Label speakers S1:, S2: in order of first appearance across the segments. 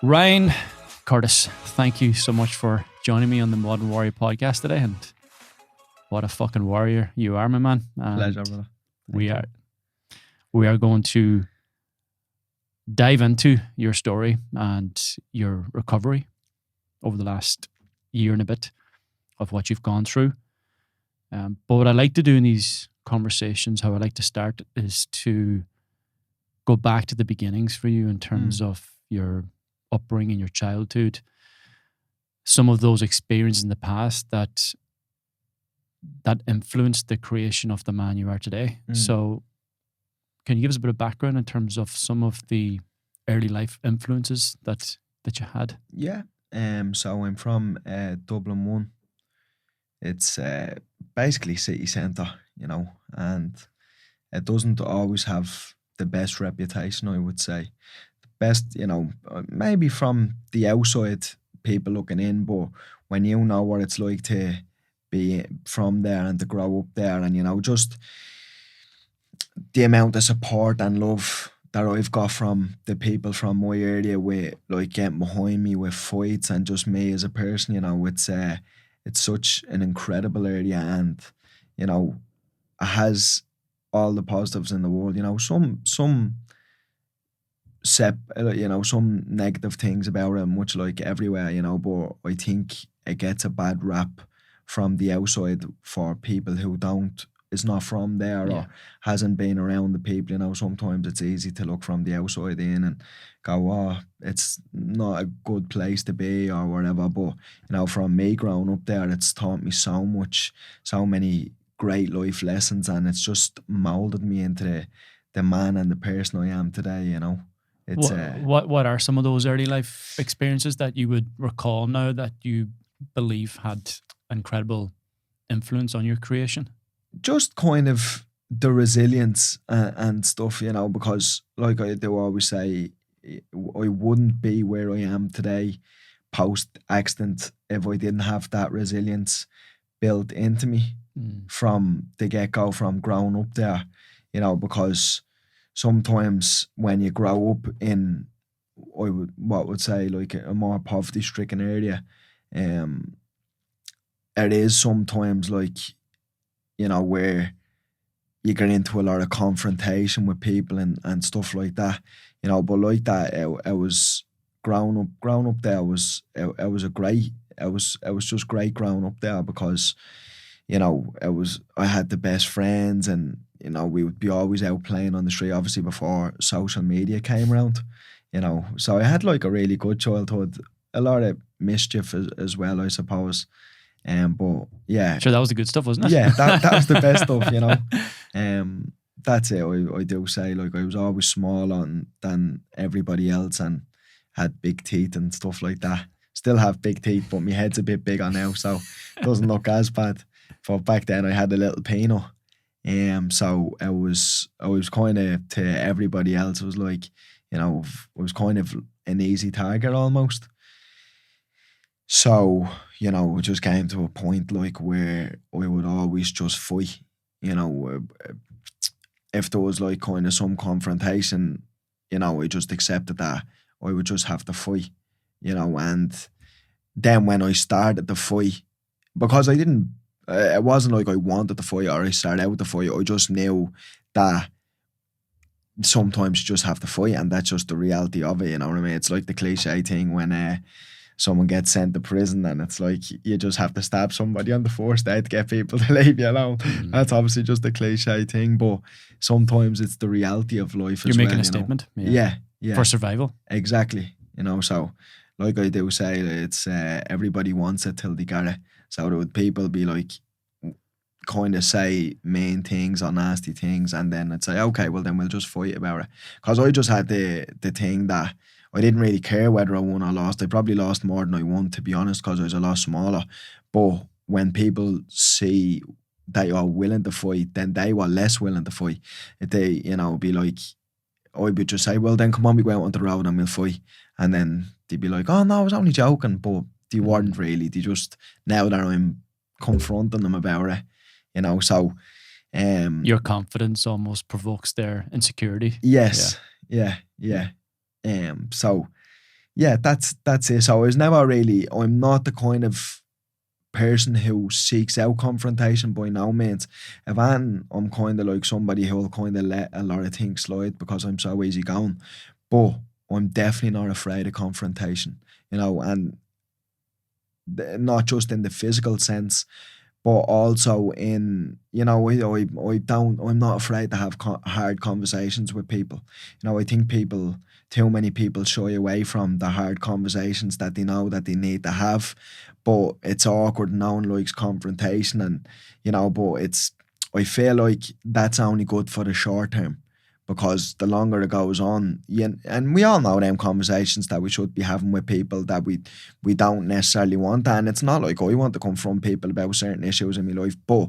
S1: Ryan Curtis, thank you so much for joining me on the Modern Warrior podcast today. And what a fucking warrior you are, my man. And
S2: Pleasure, brother.
S1: we are going to dive into your story and your recovery over the last year and a bit of what you've gone through. But what I like to do in these conversations, how I like to start, is to go back to the beginnings for you in terms of your upbringing, your childhood, some of those experiences in the past that influenced the creation of the man you are today. So can you give us a bit of background in terms of some of the early life influences that you had?
S2: Yeah. So I'm from Dublin 1. It's basically city centre, and it doesn't always have the best reputation, I would say. The best, maybe from the outside, people looking in, but when you know what it's like to be from there and to grow up there, and just the amount of support and love that I've got from the people from my area, with like getting behind me with fights and just me as a person, it's such an incredible area, and it has all the positives in the world. Some some negative things about it, much like everywhere, but I think it gets a bad rap from the outside for people who is not from there or hasn't been around the people. Sometimes it's easy to look from the outside in and go, oh, it's not a good place to be or whatever. But, from me growing up there, it's taught me so much, so many great life lessons, and it's just molded me into the man and the person I am today, It's
S1: what are some of those early life experiences that you would recall now that you believe had incredible influence on your creation?
S2: Just kind of the resilience and stuff, because like I do always say, I wouldn't be where I am today post accident if I didn't have that resilience built into me from the get-go, from growing up there, because sometimes when you grow up in what would say like a more poverty stricken area, it is sometimes like, where you get into a lot of confrontation with people and stuff like that, but like that, it was growing up there was just great growing up there, because, I had the best friends, and, we would be always out playing on the street, obviously before social media came around, so I had like a really good childhood, a lot of mischief as well, I suppose. But yeah,
S1: sure, that was the good stuff, wasn't it?
S2: Yeah, that was the best stuff, That's it. I do say, like, I was always smaller than everybody else and had big teeth and stuff like that. Still have big teeth, but my head's a bit bigger now, so it doesn't look as bad. But back then, I had a little peanut. So I was kind of, to everybody else, it was like, I was kind of an easy target almost. So, it just came to a point like where I would always just fight, if there was like kind of some confrontation, I just accepted that I would just have to fight, and then when I started the fight, because it wasn't like I wanted to fight or I started out to fight, I just knew that sometimes you just have to fight, and that's just the reality of it, you know what I mean? It's like the cliche thing when someone gets sent to prison and it's like you just have to stab somebody on the first day to get people to leave you alone. That's obviously just a cliche thing, but sometimes it's the reality of life.
S1: You're
S2: as well.
S1: making a statement.
S2: Yeah.
S1: For survival.
S2: Exactly. So like I do say, it's everybody wants it till they get it. So there would people be like, kind of say mean things or nasty things, and then I'd say, okay, well then we'll just fight about it. Because I just had the thing that I didn't really care whether I won or lost. I probably lost more than I won, to be honest, because I was a lot smaller. But when people see that you're willing to fight, then they were less willing to fight. If they, be like, I would just say, well then come on, we go out on the road and we'll fight. And then they'd be like, oh no, I was only joking. But they weren't really. They just, now that I'm confronting them about it, so
S1: your confidence almost provokes their insecurity.
S2: Yes. Yeah. So yeah, that's it. So I was never really, I'm not the kind of person who seeks out confrontation by no means. If I'm kind of like somebody who will kind of let a lot of things slide because I'm so easy going. But I'm definitely not afraid of confrontation, and not just in the physical sense, but also in, I'm not afraid to have hard conversations with people. I think too many people shy away from the hard conversations that they know that they need to have, but it's awkward. No one likes confrontation, and but I feel like that's only good for the short term, because the longer it goes on, and we all know them conversations that we should be having with people that we don't necessarily want. And it's not like I want to confront people about certain issues in my life, but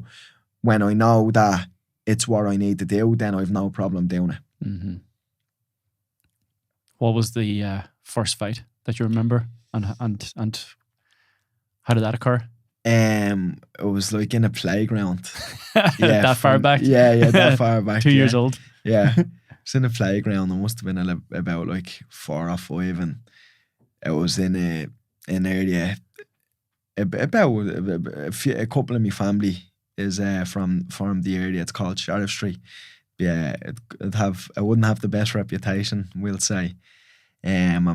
S2: when I know that it's what I need to do, then I've no problem doing it.
S1: Mm-hmm. What was the first fight that you remember, and how did that occur?
S2: It was like in a playground. Yeah,
S1: that far back?
S2: Yeah, that far back.
S1: 2 years old?
S2: Yeah. It's in a playground. I must have been about like 4 or 5, and it was in an area about a couple of my family is from the area. It's called Sheriff Street. Yeah, it wouldn't have the best reputation, we'll say. And I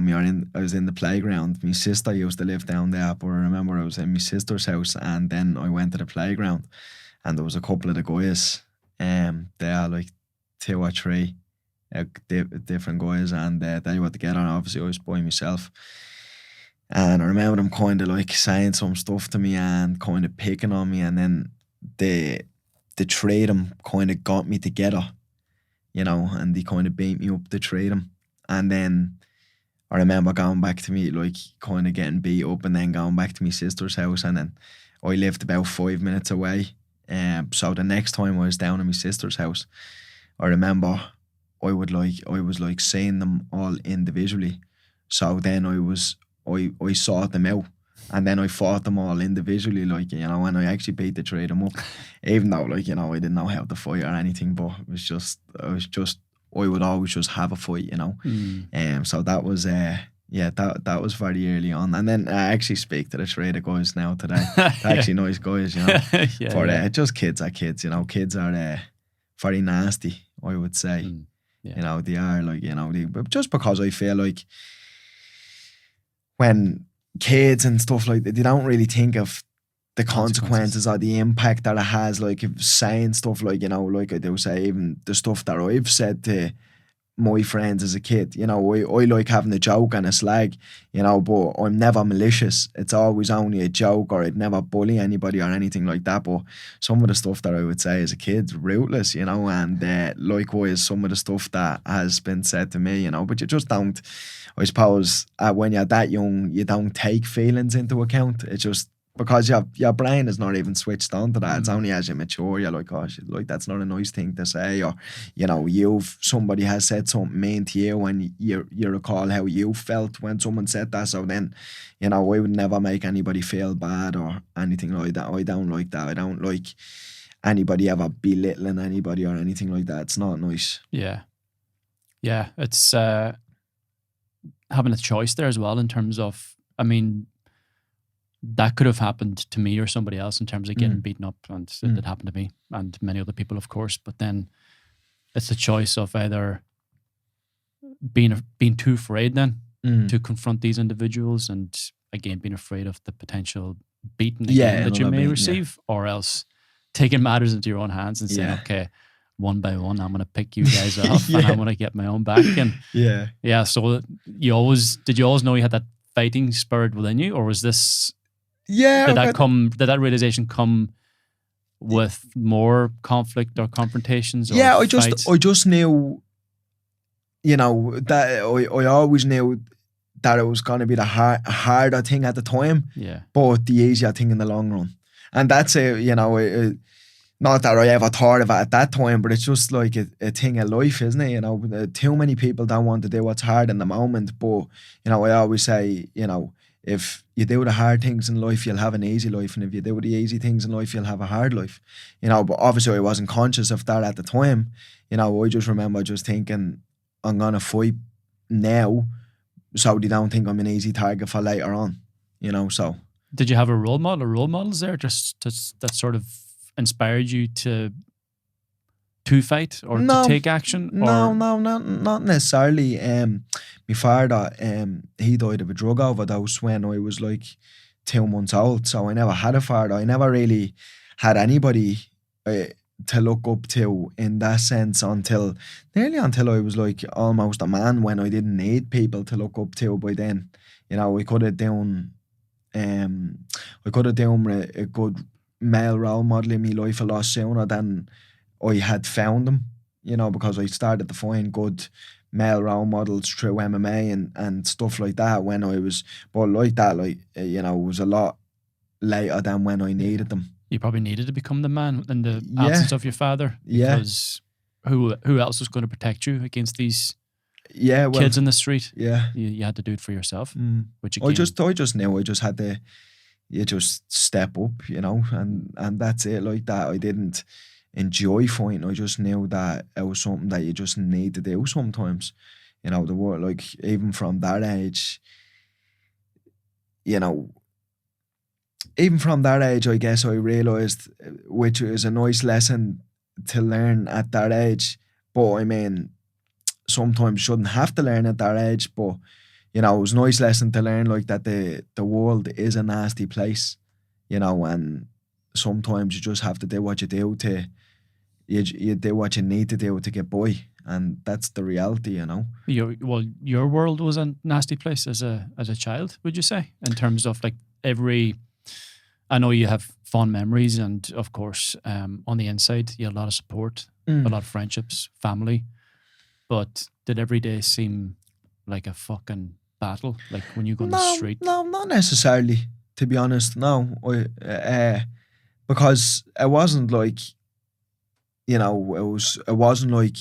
S2: was in the playground. My sister used to live down there, but I remember I was in my sister's house, and then I went to the playground, and there was a couple of the guys, there like 2 or 3 different guys, and they were together. And obviously, I was by myself, and I remember them kind of like saying some stuff to me and kind of picking on me, and then the 3 of them kind of got me together, and they kind of beat me up, the 3 of them, and then I remember going back to me, like, kind of getting beat up, and then going back to my sister's house, and then I lived about 5 minutes away. So the next time I was down at my sister's house, I remember I was like seeing them all individually. So then I sought them out, and then I fought them all individually, like, and I actually beat the 3 of them up, even though, like, I didn't know how to fight or anything, but I would always just have a fight, so that was that was very early on. And then I actually speak to the 3 of the guys now today. They're actually nice guys, but just kids are kids, kids are very nasty, I would say. They are, like, but just because I feel like when kids and stuff like that, they don't really think of the consequences or the impact that it has, like, if saying stuff like, like I do say, even the stuff that I've said to my friends as a kid, I like having a joke and a slag, but I'm never malicious. It's always only a joke, or I'd never bully anybody or anything like that. But some of the stuff that I would say as a kid, ruthless, and likewise some of the stuff that has been said to me, but you just don't, I suppose, when you're that young, you don't take feelings into account. It's just because your brain is not even switched on to that. It's only as you mature, you're like, oh shit, like, that's not a nice thing to say, or somebody has said something mean to you, and you recall how you felt when someone said that. So then, I would never make anybody feel bad or anything like that. I don't like that. I don't like anybody ever belittling anybody or anything like that. It's not nice.
S1: Yeah, it's having a choice there as well, in terms of, I mean, that could have happened to me or somebody else in terms of getting beaten up, and it did happen to me and many other people, of course. But then it's the choice of either being too afraid then to confront these individuals, and again being afraid of the potential beating that you may receive, or else taking matters into your own hands and saying, okay, one by one, I'm going to pick you guys off and I'm going to get my own back. And so did you always know you had that fighting spirit within you, or was this? Yeah. Did that realization come with more conflict or confrontations? Or
S2: I just knew, that I always knew that it was going to be the harder thing at the time, but the easier thing in the long run. And that's not that I ever thought of it at that time, but it's just like a thing of life, isn't it? Too many people don't want to do what's hard in the moment, but, I always say, if you do the hard things in life, you'll have an easy life. And if you do the easy things in life, you'll have a hard life. But obviously I wasn't conscious of that at the time. I just remember just thinking, I'm going to fight now so they don't think I'm an easy target for later on, you know. So
S1: Did you have a role model or role models there just that sort of inspired you to fight or to
S2: no,
S1: take action?
S2: no,
S1: Or
S2: no, not necessarily. My father, he died of a drug overdose when I was like 2 months old. So I never had a father. I never really had anybody uh, to look up to in that sense nearly until I was like almost a man, when I didn't need people to look up to by then. You know, um, I could have done a good male role model in my life a lot sooner than I had found them, you know, because I started to find good male role models through MMA and stuff like that when I was, but like that, like, you know, it was a lot later than when I needed them.
S1: you probably needed to become the man in the
S2: Yeah,
S1: absence of your father,
S2: yeah,
S1: because who else was going to protect you against these
S2: yeah, well,
S1: kids in the street?
S2: yeah.
S1: You had to do it for yourself, which
S2: I
S1: again,
S2: just knew I just had to, you just step up, you know, and that's it. Like that, I didn't enjoy fighting. I just knew that it was something that you just need to do sometimes. You know, the world, like, even from that age, you know, even from that age, I guess I realised, which is a nice lesson to learn at that age. But I mean, sometimes shouldn't have to learn at that age. But you know, it was a nice lesson to learn, like, that the world is a nasty place. You know, and sometimes you just have to do what you do to you do what you need to do to get by, and that's the reality. You know.
S1: your world was a nasty place as a child. Would you say, in terms of like every? I know you have fond memories, and of course, on the inside, you had a lot of support, a lot of friendships, family. But did every day seem like a fucking battle? Like when you go on the
S2: No,
S1: street?
S2: no, not necessarily. To be honest, no. Because it wasn't like, you know, it wasn't like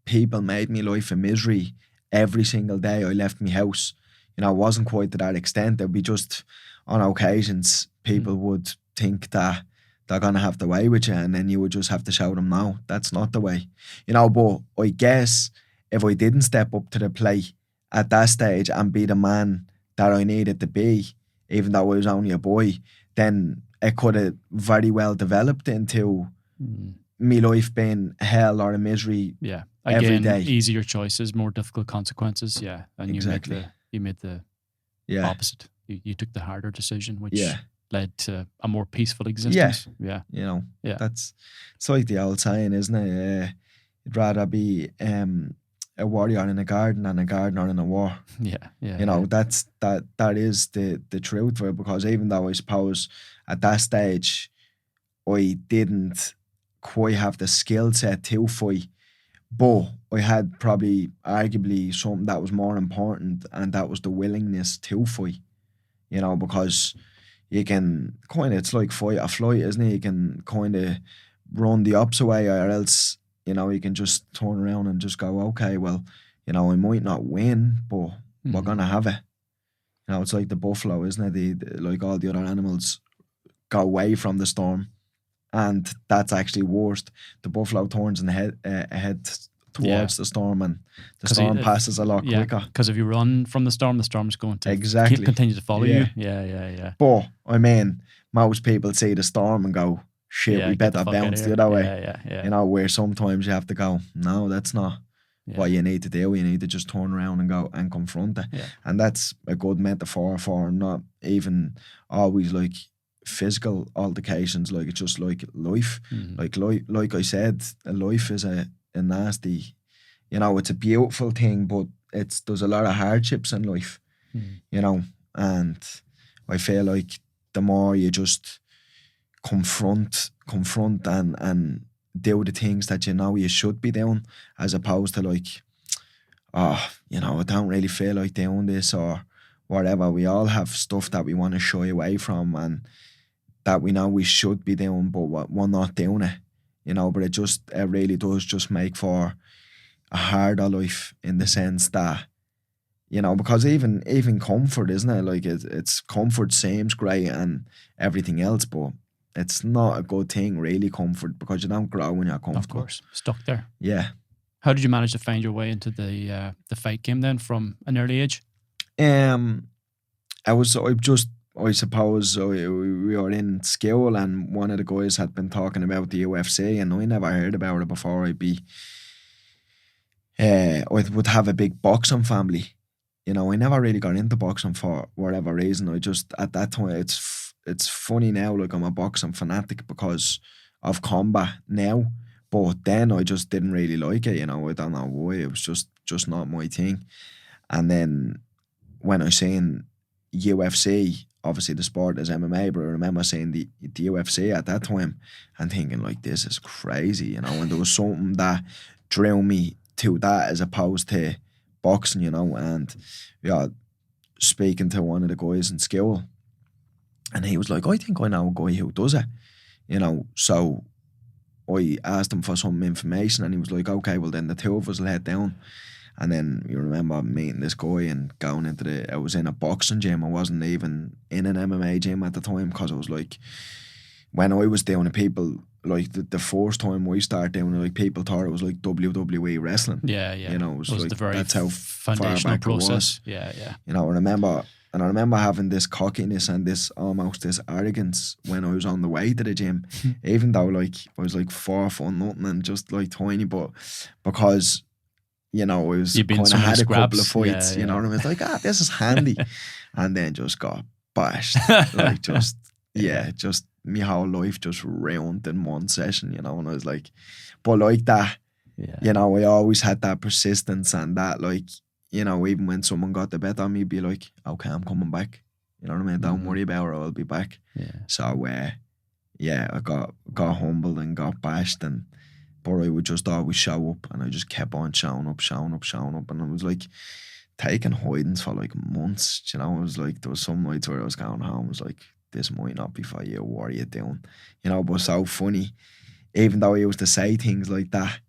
S2: people made me life a misery every single day I left my house. You know, it wasn't quite to that extent. There'd be just, on occasions, people would think that they're gonna have the way with you, and then you would just have to show them, no, that's not the way. You know, but I guess if I didn't step up to the plate at that stage and be the man that I needed to be, even though I was only a boy, then it could have very well developed into
S1: Mm,
S2: me life being hell or a misery
S1: yeah.
S2: every
S1: Again,
S2: day.
S1: easier choices, more difficult consequences. Yeah, and
S2: Exactly.
S1: you made the
S2: Yeah.
S1: opposite. You took the harder decision, which
S2: Yeah.
S1: led to a more peaceful
S2: Yeah.
S1: existence. Yeah,
S2: You know,
S1: yeah,
S2: it's like the old saying, isn't it? You'd rather be a warrior in a garden than a gardener in a war.
S1: yeah, yeah.
S2: You know,
S1: yeah.
S2: that is the truth for it, because even though I suppose at that stage I didn't quite have the skill set to fight, but I had probably arguably something that was more important, and that was the willingness to fight. You know, because you can kind of, it's like fight or flight, isn't it? You can kind of run the opposite way, or else, you know, you can just turn around and just go, okay, well, you know, I might not win, but we're
S1: Mhm.
S2: gonna have it. You know, it's like the buffalo, isn't it? Like all the other animals go away from the storm, and that's actually worst. The buffalo turns and head
S1: Yeah,
S2: towards the storm, and the
S1: because
S2: storm passes a lot quicker.
S1: because if you run from the storm's going to
S2: Exactly.
S1: continue to follow
S2: Yeah.
S1: you. Yeah, yeah, yeah.
S2: But I mean, most people see the storm and go, shit,
S1: Yeah,
S2: we
S1: get the
S2: better
S1: fuck out of
S2: bounce the
S1: here.
S2: other way.
S1: Yeah, yeah, yeah.
S2: You know, where sometimes you have to go, no, that's not
S1: yeah.
S2: what you need to do. You need to just turn around and go and confront it.
S1: Yeah.
S2: And that's a good metaphor for not even always like physical altercations, like it's just like life.
S1: Mhm.
S2: Like I said, a life is a nasty, you know, it's a beautiful thing, but there's a lot of hardships in life,
S1: Mhm.
S2: you know, and I feel like the more you just confront and do the things that you know you should be doing, as opposed to like, oh, you know, I don't really feel like doing this or whatever. We all have stuff that we want to shy away from, and that we know we should be doing, but we're not doing it. You know, but it really does just make for a harder life, in the sense that, you know, because even comfort, isn't it? Like it's comfort seems great and everything else, but it's not a good thing, really, comfort, because you don't grow when you're
S1: Of
S2: comfortable.
S1: course, stuck there.
S2: Yeah.
S1: How did you manage to find your way into the fight game then from an early age?
S2: Um, I suppose we were in school and one of the guys had been talking about the UFC and I never heard about it before. I would have a big boxing family. I never really got into boxing for whatever reason. I just at that time it's funny now. Like I'm a boxing fanatic because of combat now, but then I just didn't really like it. I don't know why. It was just not my thing. And then when I seen UFC, obviously the sport is MMA, but I remember seeing the UFC at that time and thinking like this is crazy, and there was something that drew me to that as opposed to boxing, and yeah, speaking to one of the guys in school and he was like, I think I know a guy who does it, so I asked him for some information and he was like, okay, well then the two of us will head down. And then you remember meeting this guy and going into I was in a boxing gym. I wasn't even in an MMA gym at the time because I was like, when I was doing it, people, like the first time we started doing it, like people thought it was like WWE wrestling.
S1: Yeah.
S2: It was
S1: It was
S2: like,
S1: the very
S2: that's how far
S1: foundational
S2: back it was.
S1: process. Yeah.
S2: I remember having this cockiness and this almost this arrogance when I was on the way to the gym, even though like I was like 4'0" and just like tiny, but because I was
S1: You've been
S2: kind
S1: so
S2: of
S1: many
S2: had a couple of
S1: scraps.
S2: fights,
S1: Yeah,
S2: and I was like, this is handy. And then just got bashed. Like just, just my whole life just ruined in one session, and I was like, but like that,
S1: Yeah.
S2: I always had that persistence and that like, even when someone got the bet on me, be like, okay, I'm coming back. You know what I mean? Don't worry about it, I'll be back.
S1: Yeah.
S2: So, I got humbled and got bashed but I would just always show up and I just kept on showing up. And I was like taking hidings for like months. It was like there was some nights where I was going home, I was like, this might not be for you, what are you doing? But so funny. Even though I used to say things like that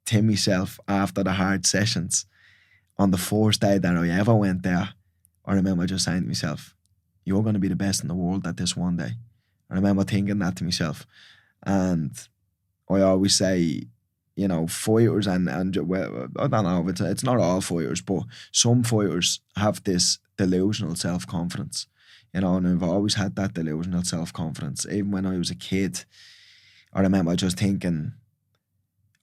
S2: to myself after the hard sessions, on the first day that I ever went there, I remember just saying to myself, you're gonna be the best in the world at this one day. I remember thinking that to myself. And I always say, fighters and well, I don't know if it's not all fighters, but some fighters have this delusional self confidence, and I've always had that delusional self confidence. Even when I was a kid, I remember just thinking,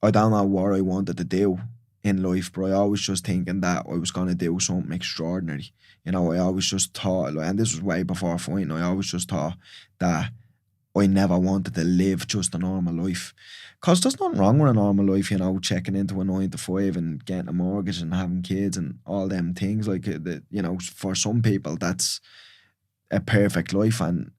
S2: I don't know what I wanted to do in life, but I always just thinking that I was gonna do something extraordinary. I always just thought, and this was way before fighting. I always just thought that I never wanted to live just a normal life. Because there's nothing wrong with a normal life, checking into a 9 to 5 and getting a mortgage and having kids and all them things. Like, for some people, that's a perfect life. And,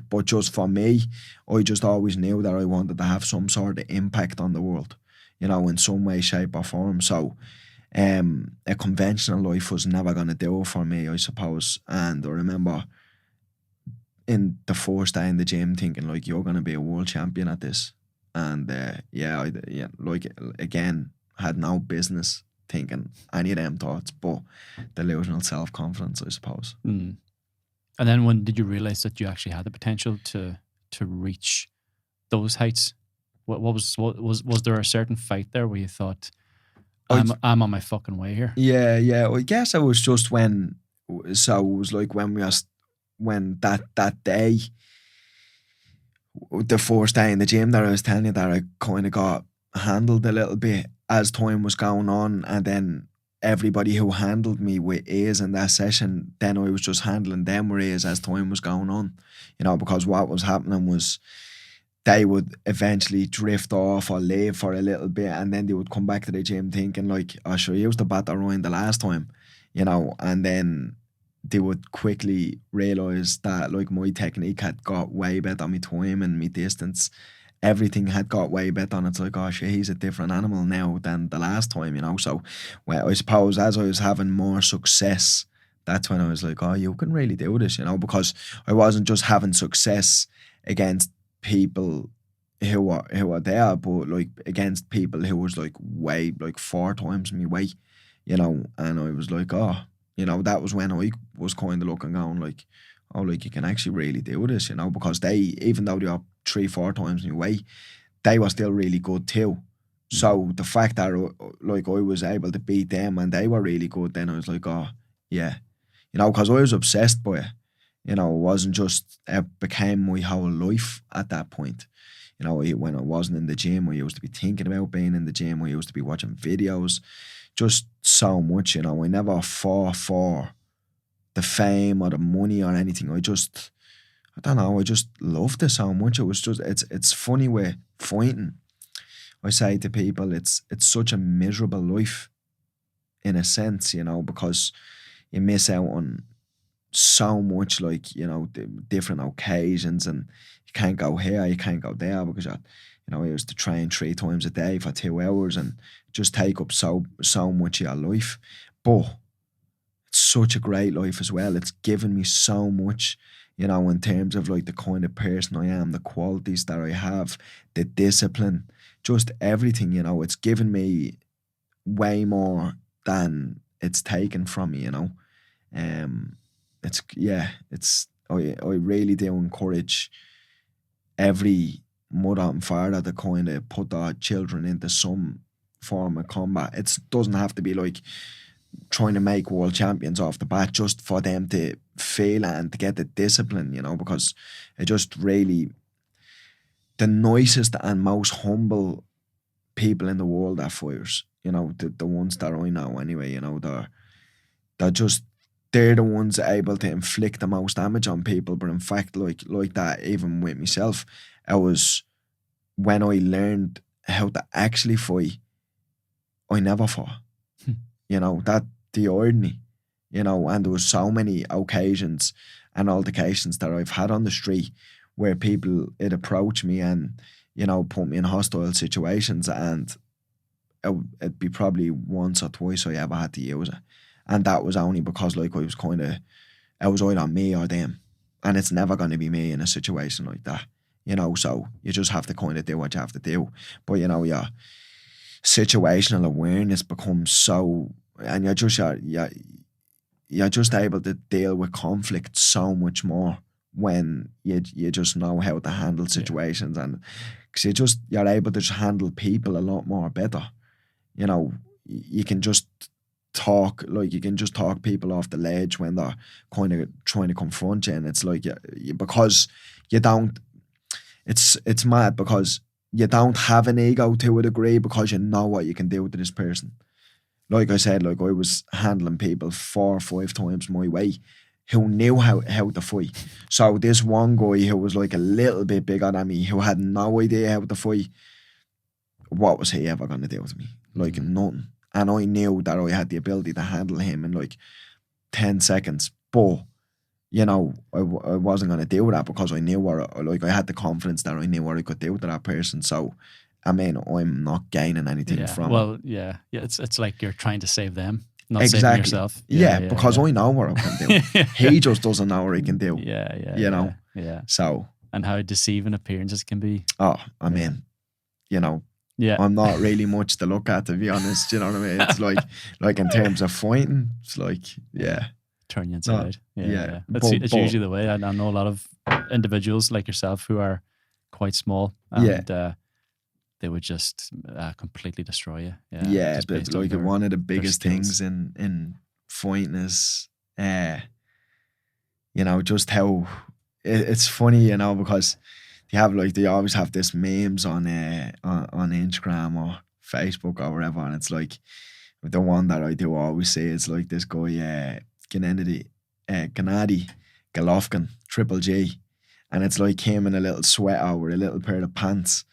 S2: but just for me, I just always knew that I wanted to have some sort of impact on the world, in some way, shape, or form. So, a conventional life was never going to do it for me, I suppose. And I remember in the first day in the gym thinking like you're gonna be a world champion at this, and like again had no business thinking any of them thoughts, but delusional self confidence, I suppose.
S1: And then when did you realize that you actually had the potential to reach those heights? What was there a certain fight there where you thought, I'm on my fucking way here?
S2: Yeah. I guess it was just when. So it was like when when that day, the first day in the gym that I was telling you that I kind of got handled a little bit as time was going on, and then everybody who handled me with ease in that session, then I was just handling them with ease as time was going on, because what was happening was they would eventually drift off or leave for a little bit, and then they would come back to the gym thinking like, oh sure, you used to bat around the last time, and then they would quickly realise that like my technique had got way better, my time and my distance, everything had got way better, and it's like, oh shit, he's a different animal now than the last time, So, well, I suppose as I was having more success, that's when I was like, oh, you can really do this, because I wasn't just having success against people who were there, but like against people who was like way like 4 times me weight, and I was like, oh, that was when I was kind of looking going like, oh, like you can actually really do this, because they, even though they are 3-4 times my weight, they were still really good too. So the fact that like I was able to beat them and they were really good, then I was like, oh, Yeah. You know, because I was obsessed by it. You know, it wasn't just, it became my whole life at that point. You know, when I wasn't in the gym, I used to be thinking about being in the gym. I used to be watching videos, just so much, you know. I never fought for the fame or the money or anything. I don't know, I just loved it so much. It was just, it's funny with fighting. I say to people, it's such a miserable life in a sense, you know, because you miss out on so much, like, you know, different occasions, and you can't go here, you can't go there because I used to train 3 times a day for 2 hours and just take up so much of your life. But it's such a great life as well. It's given me so much, you know, in terms of like the kind of person I am, the qualities that I have, the discipline, just everything, you know. It's given me way more than it's taken from me, you know. I really do encourage every mother and father to kind of put their children into some form of combat. It doesn't have to be like trying to make world champions off the bat, just for them to feel and to get the discipline, you know, because it just really, the nicest and most humble people in the world are fighters, you know, the ones that I know anyway, you know, they're the ones able to inflict the most damage on people. But in fact, like that, even with myself, it was when I learned how to actually fight, I never fought. You know, that the irony, you know, and there was so many occasions and altercations that I've had on the street where people it approach me and, you know, put me in hostile situations, and it'd be probably once or twice I ever had to use it. And that was only because like it was either me or them. And it's never going to be me in a situation like that, you know, so you just have to kind of do what you have to do. But, you know, your situational awareness becomes so, and you're just able to deal with conflict so much more when you just know how to handle situations, and because you're able to just handle people a lot more better. You know, you can just talk people off the ledge when they're kind of trying to confront you, and it's like because you don't, it's mad because you don't have an ego to a degree, because you know what you can do to this person. Like I said, like I was handling people 4 or 5 times my way who knew how to fight. So this one guy who was like a little bit bigger than me, who had no idea how to fight, what was he ever going to do to me? Like nothing. And I knew that I had the ability to handle him in like 10 seconds. But, you know, I wasn't going to do that because I knew I had the confidence that I knew what I could do to that person. So, I mean, I'm not gaining anything from it.
S1: Yeah. It's like you're trying to save them, not saving yourself.
S2: Yeah, because I know what I can do. He just doesn't know what he can do.
S1: Yeah.
S2: You know?
S1: Yeah.
S2: So.
S1: And how deceiving appearances can be.
S2: Oh, I mean, you know. Yeah, I'm not really much to look at, to be honest. You know what I mean? It's like in terms of fighting, it's like, yeah.
S1: Turn you inside. Yeah. It's usually the way. I know a lot of individuals like yourself who are quite small, and they would just completely destroy you.
S2: Yeah, but like one of the biggest things in fighting is, you know, just how it's funny, you know, because they always have this memes on Instagram or Facebook or wherever, and it's like the one that I do always say is like this guy Gennady Golovkin, Triple G, and it's like him in a little sweater with a little pair of pants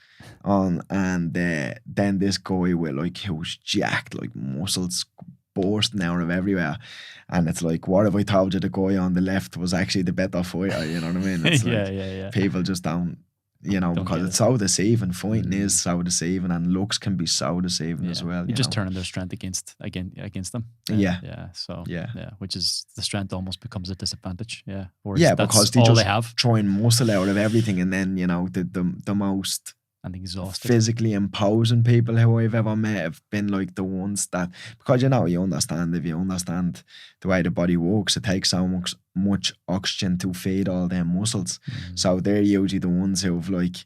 S2: on, and then this guy with like who's jacked, like muscles bursting out of everywhere, and it's like, what if I told you the guy on the left was actually the better fighter? You know what I mean? It's like, people just don't, you know, because it's so deceiving. Fighting is so deceiving, and looks can be so deceiving as well.
S1: You're just turning their strength against them. So which is, the strength almost becomes a disadvantage. Yeah,
S2: because they just try and muscle out of everything, and then, you know, the most
S1: and exhausted,
S2: physically imposing people who I've ever met have been like the ones that, because you know, if you understand the way the body works, it takes so much oxygen to feed all them muscles. So they're usually the ones who've like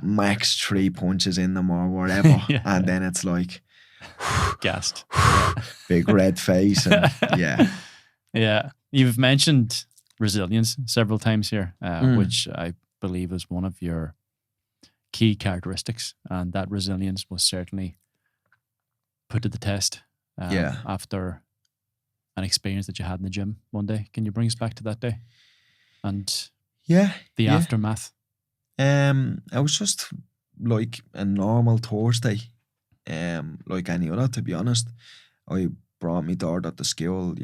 S2: max 3 punches in them or whatever, and then it's like
S1: gassed.
S2: big red face, and yeah.
S1: Yeah. You've mentioned resilience several times here, which I believe is one of your key characteristics. And that resilience was certainly put to the test after an experience that you had in the gym one day. Can you bring us back to that day and the aftermath?
S2: It was just like a normal Thursday, like any other, to be honest. I brought my daughter to school,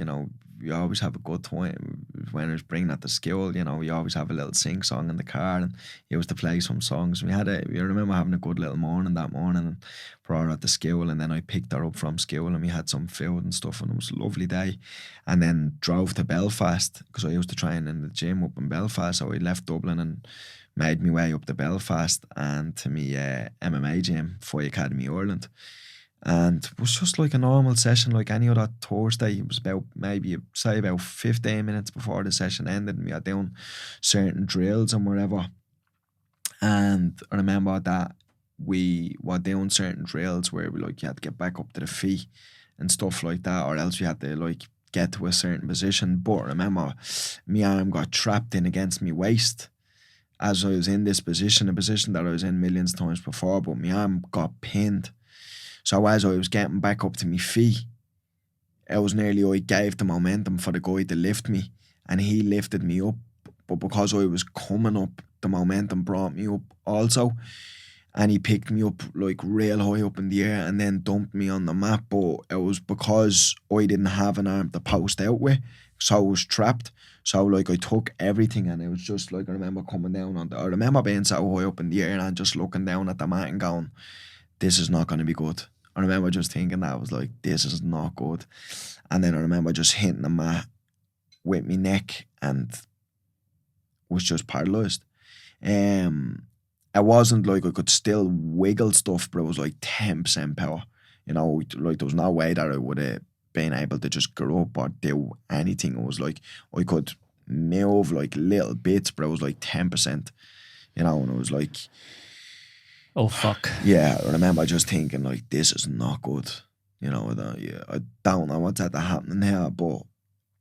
S2: we always have a good time when I was bringing her to school, we always have a little sing song in the car, and he used to play some songs. I remember having a good little morning that morning, and brought her to school, and then I picked her up from school, and we had some food and stuff, and it was a lovely day. And then drove to Belfast, because I used to train in the gym up in Belfast, so I left Dublin and made my way up to Belfast and to my MMA gym, Foy Academy Ireland. And it was just like a normal session, like any other Thursday. It was about about 15 minutes before the session ended, and we had doing certain drills and whatever. And I remember that we were doing certain drills where you had to get back up to the feet and stuff like that, or else you had to get to a certain position. But I remember my arm got trapped in against my waist as I was in this position, a position that I was in millions of times before, but my arm got pinned. So as I was getting back up to my feet, it was nearly I gave the momentum for the guy to lift me, and he lifted me up. But because I was coming up, the momentum brought me up also, and he picked me up real high up in the air and then dumped me on the mat. But it was because I didn't have an arm to post out with, so I was trapped. So I took everything, and it was just I remember coming down I remember being so high up in the air and just looking down at the mat and going, this is not going to be good. I remember just thinking that. I was like, this is not good. And then I remember just hitting the mat with my neck and was just paralyzed. It wasn't like I could still wiggle stuff, but it was 10% power. There was no way that I would have been able to just grow up or do anything. It was I could move little bits, but it was 10%. And it was
S1: oh fuck.
S2: Yeah, I remember just thinking this is not good. I don't know what's at happening here, but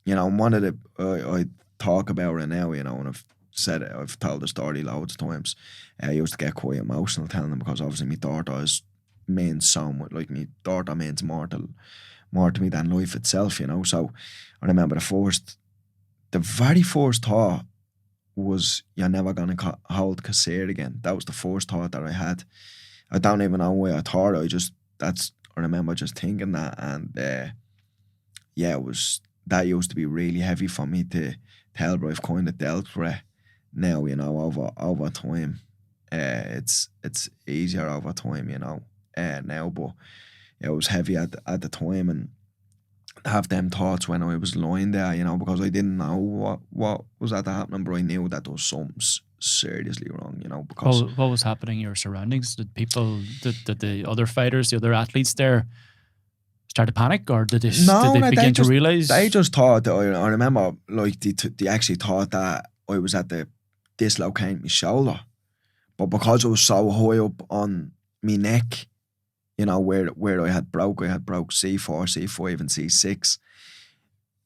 S2: one of the I talk about it now, and I've said it, I've told the story loads of times. I used to get quite emotional telling them, because obviously my daughter means so much. My daughter means more to me than life itself, So I remember the very first thought was, you're never going to hold Kasir again. That was the first thought that I had. I don't even know why I thought it. I remember just thinking that, and that used to be really heavy for me to tell, but I've kind of dealt with it now, over time. It's easier over time, now, but it was heavy at the time, and have them thoughts when I was lying there, because I didn't know what was at happening, but I knew that there was something seriously wrong, because...
S1: What was happening in your surroundings? Did the other fighters, the other athletes there start to panic, or did they begin to realise?
S2: They just thought that, I remember, they actually thought that I was at the dislocating my shoulder, but because I was so high up on my neck, where I had broke C4, C5 and C6.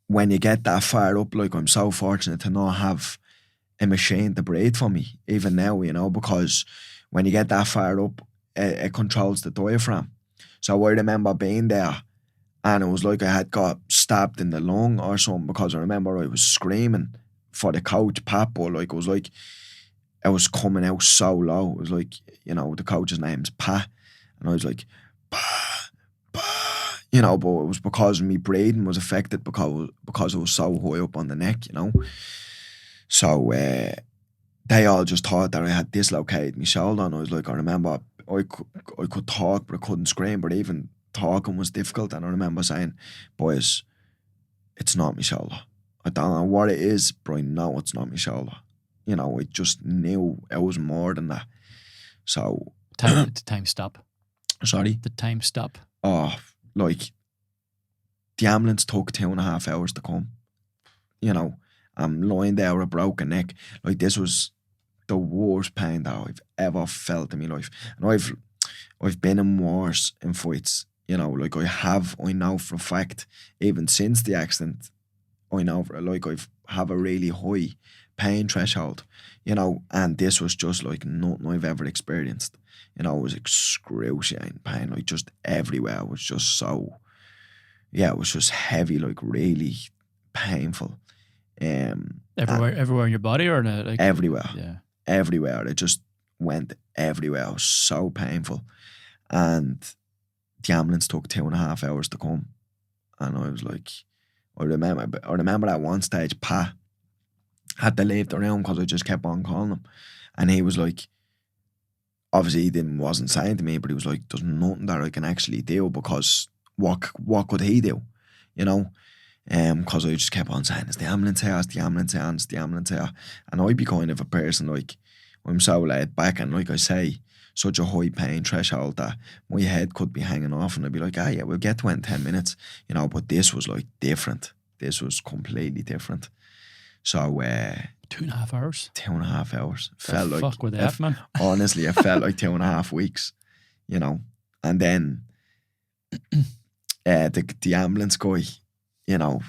S2: When you get that far up, I'm so fortunate to not have a machine to breathe for me, even now, because when you get that far up, it controls the diaphragm. So I remember being there, and it was I had got stabbed in the lung or something, because I remember I was screaming for the coach, Pat, but it was it was coming out so low. It was the coach's name's Pat, and I was but it was because my breathing was affected because I was so high up on the neck, So they all just thought that I had dislocated my shoulder, and I was I remember I could talk, but I couldn't scream, but even talking was difficult, and I remember saying, boys, it's not my shoulder. I don't know what it is, but I know it's not my shoulder. I just knew it was more than that. So...
S1: The time stop.
S2: Sorry?
S1: The time stop.
S2: Oh, the ambulance took 2.5 hours to come. I'm lying there with a broken neck. This was the worst pain that I've ever felt in my life. And I've been in wars, in fights, You know, like I know for a fact, even since the accident, I know like have a really high pain threshold, you know, and this was just like nothing I've ever experienced. You know, it was excruciating pain, like just everywhere. It was just so, yeah, it was just heavy, like really painful. Um, and
S1: Everywhere in your body, or like
S2: everywhere,
S1: yeah.
S2: everywhere. It just went everywhere. It was so painful. And the ambulance took 2.5 hours to come. And I was like, I remember at one stage, Pat had to leave the room because I just kept on calling him. And he was like, obviously he wasn't saying to me, but he was like, there's nothing that I can actually do, because what could he do? You know? Because I just kept on saying, it's the ambulance here, it's the ambulance here, it's the ambulance here. And I'd be kind of a person, like, I'm so laid back, and like I say, such a high pain threshold that my head could be hanging off, and I'd be like, yeah, we'll get to it in 10 minutes, you know. But this was like different. This was completely different. So
S1: 2.5 hours.
S2: 2.5 hours
S1: The
S2: felt like,
S1: fuck with that, man.
S2: honestly, it felt like 2.5 weeks, you know. And then the ambulance guy, you know,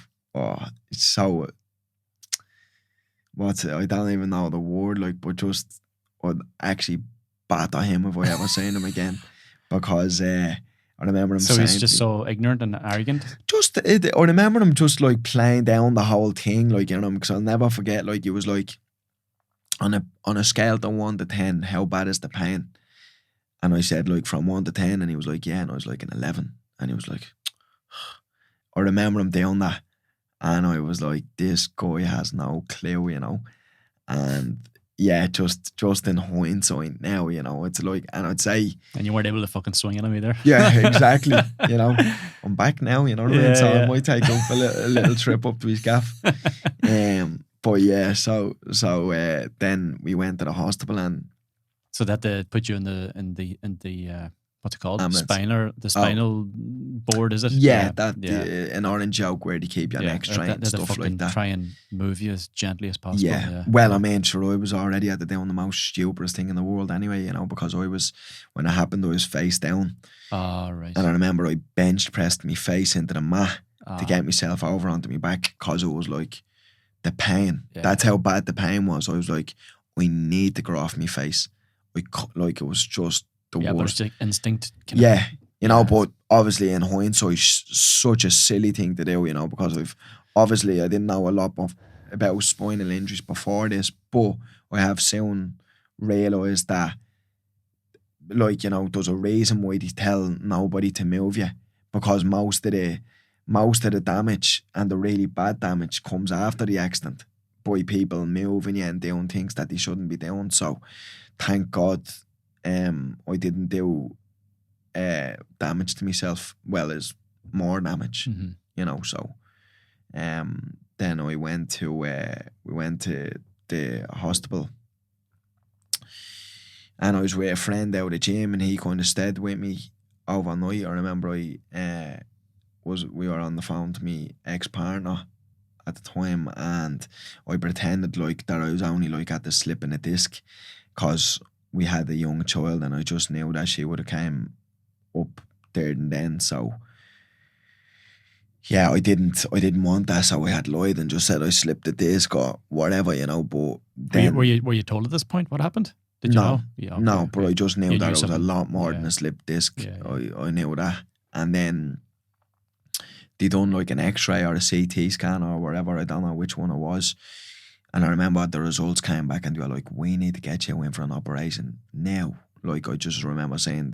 S2: it's so, I don't even know the word, like, but just, I'd actually batter him if I ever seen him again, because I remember him
S1: So
S2: saying,
S1: he's just so ignorant and arrogant.
S2: I remember him just like playing down the whole thing, like, you know, because I'll never forget, like, it was like, on a scale of 1 to 10, how bad is the pain? And I said, like, from 1 to 10, and he was like, yeah, and I was like, an 11, and he was like, I remember him doing that, and I was like, this guy has no clue, you know. And yeah, just in hindsight now, you know, it's like, and I'd say,
S1: And you weren't able to fucking swing at him either.
S2: yeah, exactly, you know, I'm back now, you know what I mean?
S1: Yeah,
S2: So
S1: yeah.
S2: I might take up a little trip up to his gaff. But yeah, so then we went to the hospital, and
S1: So that they put you in the what's it called?
S2: Ambulance.
S1: Spinal board, is it?
S2: yeah,
S1: yeah.
S2: an orange joke where they keep your neck straight and
S1: they
S2: stuff
S1: fucking
S2: like that.
S1: try and move you as gently as possible.
S2: Yeah. Well, I mean, sure, I was already at doing the most stupidest thing in the world anyway, you know, because when it happened, I was face down.
S1: Oh, right.
S2: And I remember I bench pressed my face into the mat to
S1: Ah,
S2: get myself over onto my back, because it was like the pain.
S1: Yeah.
S2: That's how bad the pain was. I was like, I need to go off my face. Like, it was just the
S1: yeah, but
S2: worst.
S1: it's like instinct.
S2: Yeah, you know,
S1: yeah.
S2: but obviously in hindsight, such a silly thing to do, you know, because I didn't know a lot about spinal injuries before this, but I have soon realised that, like, you know, there's a reason why they tell nobody to move you, because most of the damage, and the really bad damage, comes after the accident, by people moving you and doing things that they shouldn't be doing. So thank God I didn't do damage to myself, well, as more damage,
S1: Mhm.
S2: you know. So then we went to the hospital, and I was with a friend out of the gym, and he kind of stayed with me overnight. I remember we were on the phone to me ex-partner at the time, and I pretended like that I was only like at the slip in a disc, because we had a young child, and I just knew that she would have came up there and then. So yeah, I didn't want that, so I had lied and just said I slipped the disc or whatever, you know. But then
S1: Were you told at this point what happened? Did you know? Yeah, okay,
S2: no, but
S1: right.
S2: I just knew
S1: You
S2: that
S1: knew
S2: it was a
S1: something.
S2: lot more
S1: Yeah.
S2: than a slipped disc.
S1: Yeah,
S2: I knew that. And then they done like an X-ray or a CT scan or whatever, I don't know which one it was. And I remember the results came back, and they were like, we need to get you in for an operation now. Like, I just remember saying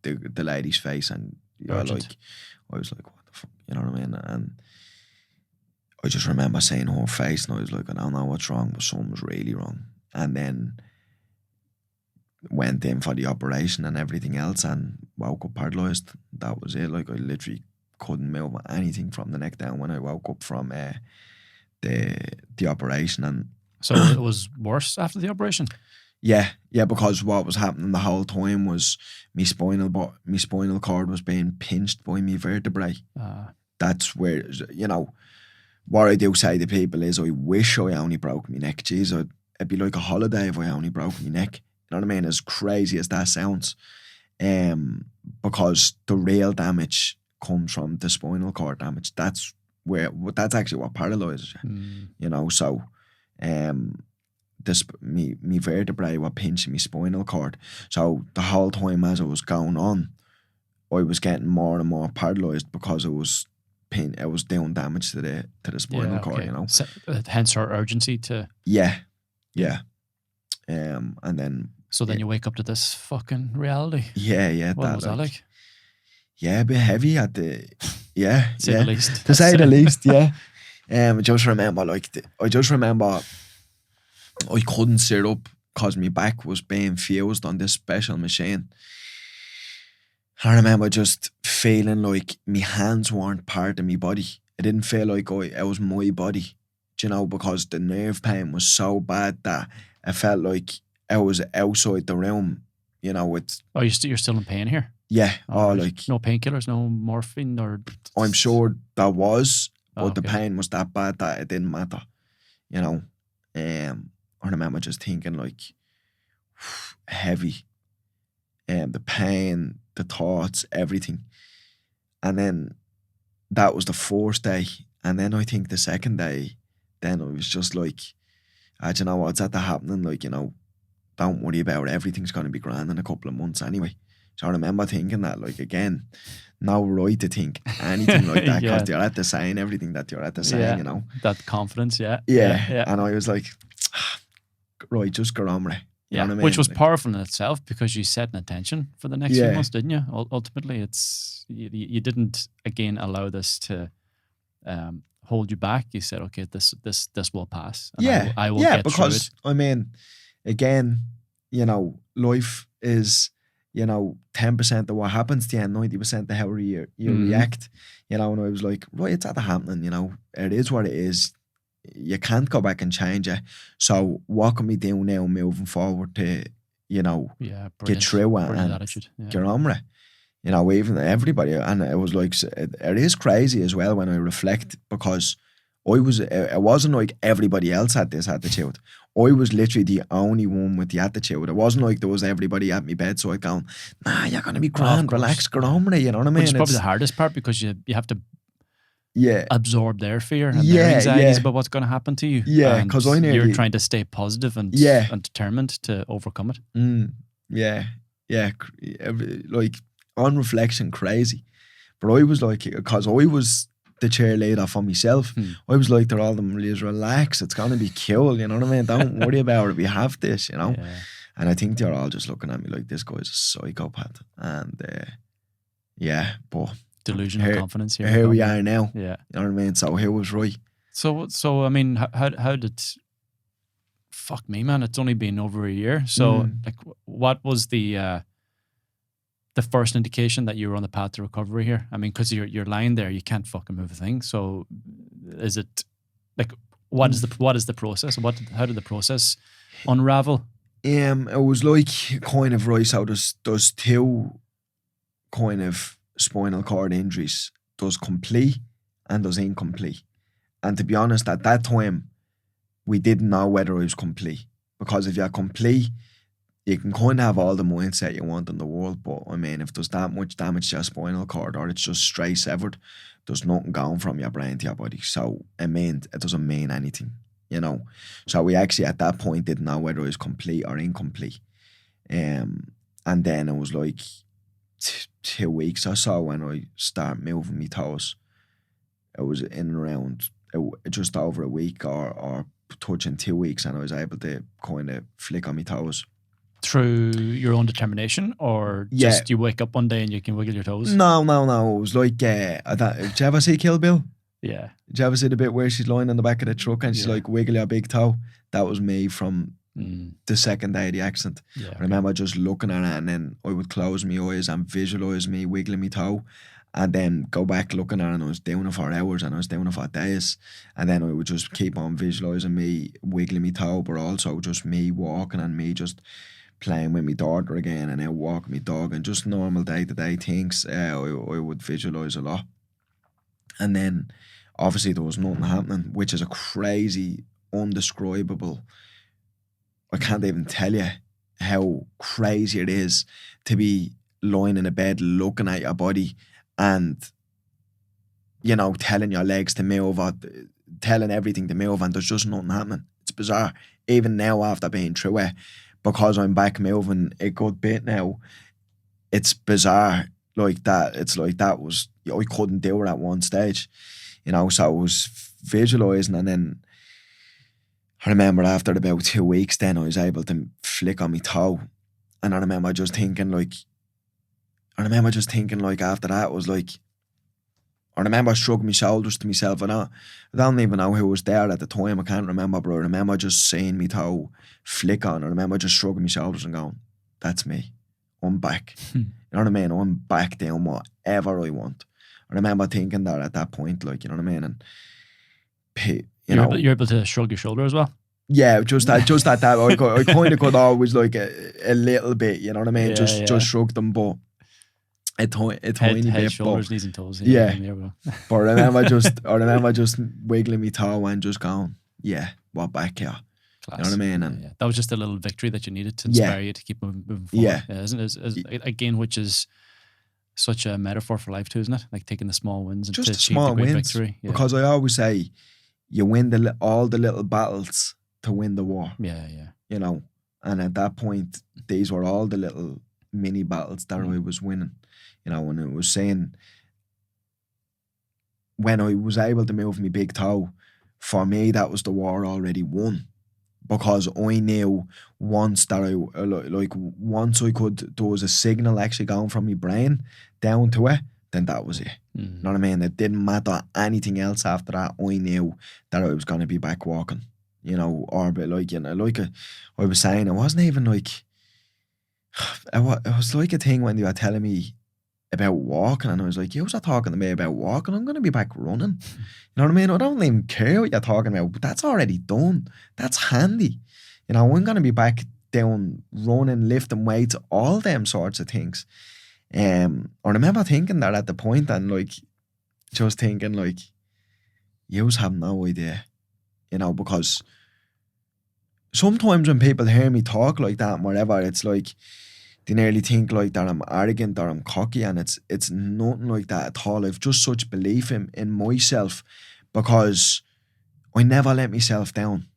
S2: the lady's face, and you were
S1: Urgent.
S2: like, I was like, what the fuck, you know what I mean? And I just remember saying her face, and I was like, I don't know what's wrong, but something's really wrong. And then went in for the operation and everything else, and woke up paralysed. That was it. Like, I literally couldn't move anything from the neck down when I woke up from the operation. And
S1: So it was worse after the operation.
S2: yeah, because what was happening the whole time was my spinal cord was being pinched by my vertebrae. That's where, you know, what I do say to people is, I wish I only broke my neck. Jeez, it'd be like a holiday if I only broke my neck. You know what I mean? As crazy as that sounds. because the real damage comes from the spinal cord damage. That's actually what paralyzes you. You know, so this me vertebrae were pinching me spinal cord. So the whole time as it was going on, I was getting more and more paralyzed because it was doing damage to the spinal cord. You know,
S1: so, hence our urgency to.
S2: Yeah. And then.
S1: So then you wake up to this fucking reality.
S2: Yeah.
S1: What was that like?
S2: Yeah, a bit heavy at the. Yeah,
S1: to say the least.
S2: To say the least, yeah. I just remember I couldn't sit up because my back was being fused on this special machine. I remember just feeling like my hands weren't part of my body. It didn't feel like it was my body, you know, because the nerve pain was so bad that I felt like I was outside the room, you know.
S1: You're still in pain here?
S2: Yeah.
S1: Right.
S2: Like
S1: no painkillers, no morphine, or.
S2: I'm sure there was, but the pain was that bad that it didn't matter, you know. I remember just thinking like heavy, the pain, the thoughts, everything. And then that was the first day. And then I think the second day, then I was just like, I don't know what's that happening. Like, you know, don't worry about it. Everything's going to be grand in a couple of months anyway. So I remember thinking that, like, again, no right to think anything like that because you're at the saying everything that you're at the saying, you know.
S1: That confidence,
S2: yeah. And I was like, right, just go on with it. You know what I mean?
S1: Which was powerful in itself because you set an intention for the next few months, didn't you? Ultimately, it's you didn't again allow this to hold you back. You said, okay, this will pass. And I will get
S2: because
S1: through it.
S2: I mean, again, you know, life is, you know, 10% of what happens to you and 90% of how you react. You know, and I was like, right, it's at happening. You know, it is what it is. You can't go back and change it. So what can we do now moving forward to, you know, get through it and get on with it? You know, even everybody. And it was like, it is crazy as well when I reflect because it wasn't like everybody else had this attitude. I was literally the only one with the attitude. It wasn't like there was everybody at my bedside going, nah, you're going to be grand, relax, get on with it, you know what I mean?
S1: Which is probably the hardest part because you have to absorb their fear and their anxieties about what's going to happen to you.
S2: Yeah, because
S1: you're trying to stay positive and determined to overcome it.
S2: Yeah. Like, on reflection, crazy. But I was like, because I was the cheerleader for myself, I was like, they're all them, please relax, it's going to be cool, you know what I mean? Don't worry about it, we have this, you know? Yeah. And I think they're all just looking at me like, this guy's a psychopath. And but
S1: delusional confidence here.
S2: Here we are now.
S1: Yeah.
S2: You know what I mean? So here was right.
S1: So I mean, how did, fuck me, man, it's only been over a year. So like, what was the first indication that you were on the path to recovery here? I mean, because you're lying there, you can't fucking move a thing. So is it like, what is the process? How did the process unravel?
S2: It was like kind of right. So there's two kind of spinal cord injuries. There's complete and there's incomplete. And to be honest, at that time, we didn't know whether it was complete. Because if you're complete, you can kind of have all the mindset you want in the world, but I mean, if there's that much damage to your spinal cord or it's just straight severed, there's nothing going from your brain to your body. So it doesn't mean anything, you know. So we actually at that point didn't know whether it was complete or incomplete. And then it was like 2 weeks or so when I started moving my toes. It was in around just over a week or touching 2 weeks, and I was able to kind of flick on my toes.
S1: Through your own determination, or just you wake up one day and you can wiggle your toes?
S2: No. It was like, did you ever see Kill Bill?
S1: Yeah.
S2: Did you ever see the bit where she's lying in the back of the truck and she's like, wiggle your big toe? That was me from the second day of the accident. Yeah, I remember just looking at it and then I would close my eyes and visualise me wiggling my toe and then go back looking at it, and I was doing it for hours and I was doing it for days. And then I would just keep on visualising me wiggling my toe, but also just me walking and me just playing with my daughter again and out walking my dog and just normal day-to-day things. I would visualise a lot. And then obviously there was nothing happening, which is a crazy, undescribable, I can't even tell you how crazy it is to be lying in a bed looking at your body and, you know, telling your legs to move or telling everything to move, and there's just nothing happening. It's bizarre. Even now after being through it, because I'm back moving a good bit now, it's bizarre like that. It's like that was, I couldn't do it at one stage, you know, so it was visualising. And then I remember after about 2 weeks then I was able to flick on my toe. And I remember just thinking like after that was like, I remember shrugging my shoulders to myself. I don't even know who was there at the time. I can't remember, but I remember just seeing me toe flick on. I remember just shrugging my shoulders and going, that's me. I'm back. You know what I mean? I'm back doing whatever I want. I remember thinking that at that point, like, you know what I mean? And,
S1: you're able to shrug your shoulder as well?
S2: Yeah, just at that. I kind of could always like a little bit, you know what I mean? Just shrug them, but a tiny
S1: head,
S2: bit.
S1: Shoulders, knees and toes.
S2: Yeah. But I remember just wiggling my toe and just going, yeah, we're back here.
S1: Class.
S2: You know what I mean? And
S1: that was just a little victory that you needed to inspire you to keep moving forward.
S2: Yeah.
S1: Isn't it? Again, which is such a metaphor for life too, isn't it? Like taking the small wins and
S2: just
S1: to
S2: the
S1: achieve
S2: small
S1: the great
S2: wins.
S1: victory. Yeah.
S2: Because I always say, you win all the little battles to win the war.
S1: Yeah.
S2: You know, and at that point, these were all the little mini battles that I was winning. You know, and it was saying, when I was able to move my big toe, for me, that was the war already won. Because I knew once that once I could, there was a signal actually going from my brain down to it, then that was it. You know what I mean? It didn't matter anything else after that. I knew that I was going to be back walking, you know, or but like, you know, like I was saying, it wasn't even like, it was like a thing when they were telling me about walking, and I was like, you're talking to me about walking, I'm going to be back running. You know what I mean? I don't even care what you're talking about, but that's already done. That's handy. You know, I'm going to be back down running, lifting weights, all them sorts of things. I remember thinking that at the point, and like, just thinking like, you have no idea, you know, because sometimes when people hear me talk like that and whatever, it's like, they nearly think like that I'm arrogant or I'm cocky, and it's nothing like that at all. I've just such belief in myself, because I never let myself down.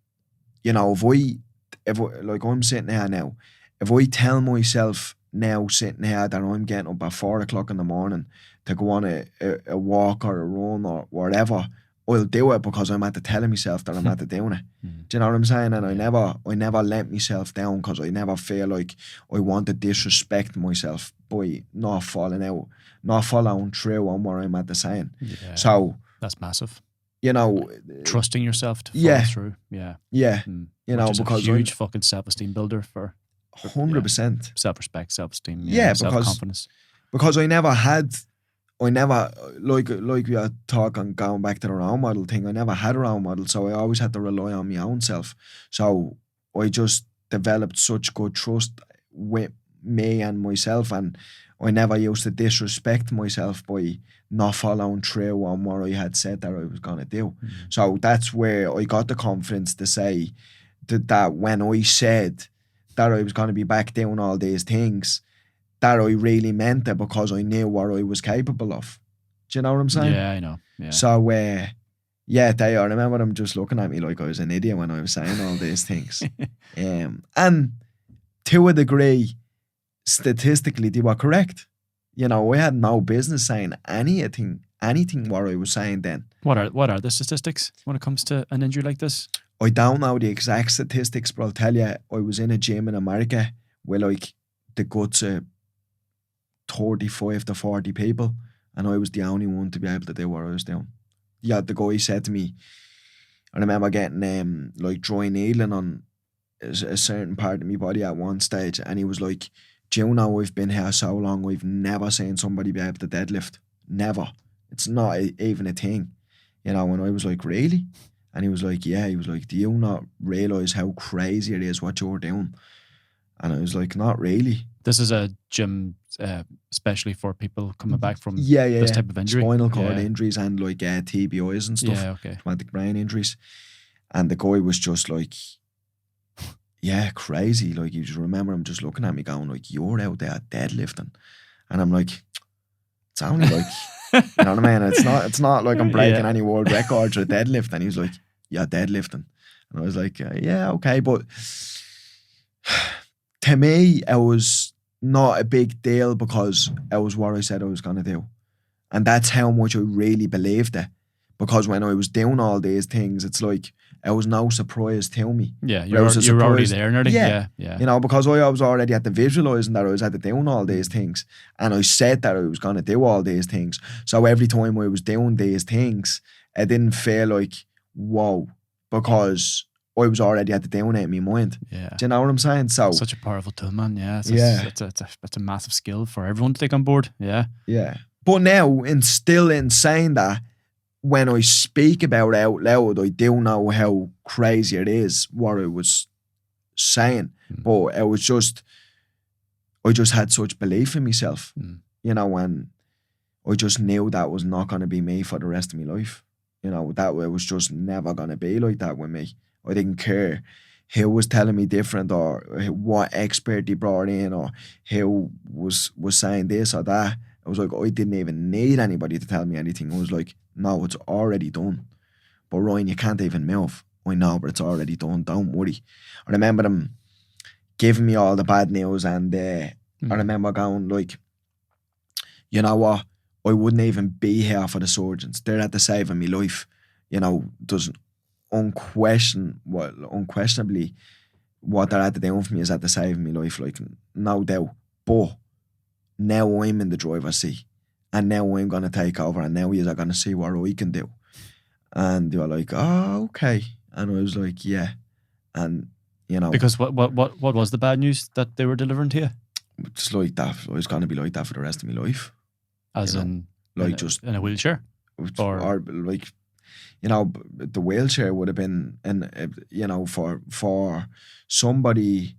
S2: You know, if like I'm sitting here now, if I tell myself now sitting here that I'm getting up at 4 o'clock in the morning to go on a walk or a run or whatever, I'll do it because I'm at the telling myself that I'm at the doing it. Do you know what I'm saying? And I never let myself down, because I never feel like I want to disrespect myself by not following through on what I'm at the saying.
S1: Yeah,
S2: so
S1: that's massive.
S2: You know,
S1: trusting yourself to follow through. Yeah.
S2: You know,
S1: which is
S2: because
S1: a huge fucking self-esteem builder for
S2: 100%.
S1: Self-respect, self-esteem, self-confidence.
S2: Because I never, like we are talking, going back to the role model thing, I never had a role model, so I always had to rely on my own self. So I just developed such good trust with me and myself, and I never used to disrespect myself by not following through on what I had said that I was going to do. So that's where I got the confidence to say that when I said that I was going to be back doing all these things, that I really meant it, because I knew what I was capable of. Do you know what I'm saying?
S1: Yeah, I know. Yeah.
S2: So, I remember them just looking at me like I was an idiot when I was saying all these things. And to a degree, statistically, they were correct. You know, I had no business saying anything what I was saying then.
S1: What are the statistics when it comes to an injury like this?
S2: I don't know the exact statistics, but I'll tell you, I was in a gym in America with like the guts of 35 to 40 people, and I was the only one to be able to do what I was doing. Yeah, the guy said to me, I remember getting like dry needling on a certain part of my body at one stage, and he was like, do you know, I've been here so long, we've never seen somebody be able to deadlift. Never. It's not even a thing. You know, and I was like, really? And he was like, yeah. He was like, do you not realise how crazy it is what you're doing? And I was like, not really.
S1: This is a gym especially for people coming back from this type of injury.
S2: Spinal cord injuries and like TBIs and stuff.
S1: Yeah, okay.
S2: Traumatic brain injuries. And the guy was just like, yeah, crazy. Like, you just remember him just looking at me going like, you're out there deadlifting. And I'm like, it's only like, you know what I mean? It's not like I'm breaking any world records or deadlift. And he was like, yeah, deadlifting. And I was like, yeah, okay. But to me, it was not a big deal because it was what I said I was going to do. And that's how much I really believed it. Because when I was doing all these things, it's like, it was no surprise to me.
S1: Yeah, you're already there nearly. Yeah.
S2: You know, because I was already at the visualising that I was at the doing all these things. And I said that I was going to do all these things. So every time I was doing these things, it didn't feel like, whoa, because I was already at the doing it in my mind.
S1: Yeah.
S2: Do you know what I'm saying? So
S1: such a powerful tool, man. Yeah. It's a massive skill for everyone to take on board. Yeah.
S2: Yeah. But now, in saying that, when I speak about it out loud, I do know how crazy it is what I was saying. But it was just, I just had such belief in myself, you know, and I just knew that was not going to be me for the rest of my life. You know, that it was just never going to be like that with me. I didn't care who was telling me different or what expert they brought in or who was saying this or that. I was like, I didn't even need anybody to tell me anything. I was like, no, it's already done. But Ryan, you can't even move. I know, but it's already done. Don't worry. I remember them giving me all the bad news and I remember going like, you know what? I wouldn't even be here for the surgeons. They're at the saving my life. You know, there's unquestionably what they're at the doing for me is at the saving my life, like no doubt. But now I'm in the driver's seat and now I'm going to take over and now you're going to see what I can do. And they were like, oh, okay. And I was like, yeah. And, you know.
S1: Because what was the bad news that they were delivering to you?
S2: Just like that. I was going to be like that for the rest of my life.
S1: As in,
S2: like just
S1: in a wheelchair?
S2: Or like, you know, the wheelchair would have been, you know, for somebody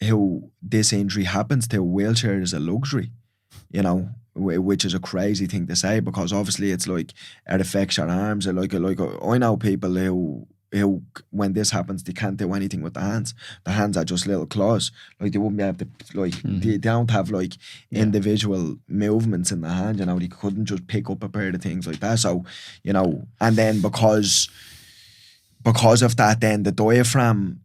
S2: who this injury happens to, a wheelchair is a luxury, you know, which is a crazy thing to say because obviously it's like it affects your arms. Like I know people who when this happens they can't do anything with the hands. The hands are just little claws. Like they wouldn't be able to like they don't have like individual movements in the hand. You know, they couldn't just pick up a pair of things like that. So you know, and then because of that, then the diaphragm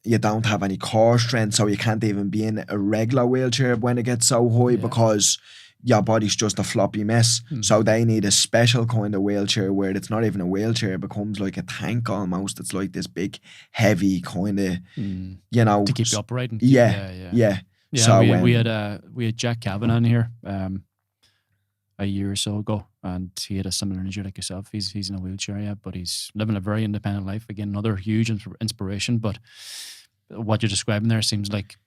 S2: you don't have any core strength, so you can't even be in a regular wheelchair when it gets so high because your body's just a floppy mess. So they need a special kind of wheelchair where it's not even a wheelchair, it becomes like a tank almost. It's like this big, heavy kind of, you know.
S1: To keep you upright. And
S2: yeah.
S1: So we had Jack Gavin on here a year or so ago, and he had a similar injury like yourself. He's in a wheelchair, but he's living a very independent life. Again, another huge inspiration, but what you're describing there seems like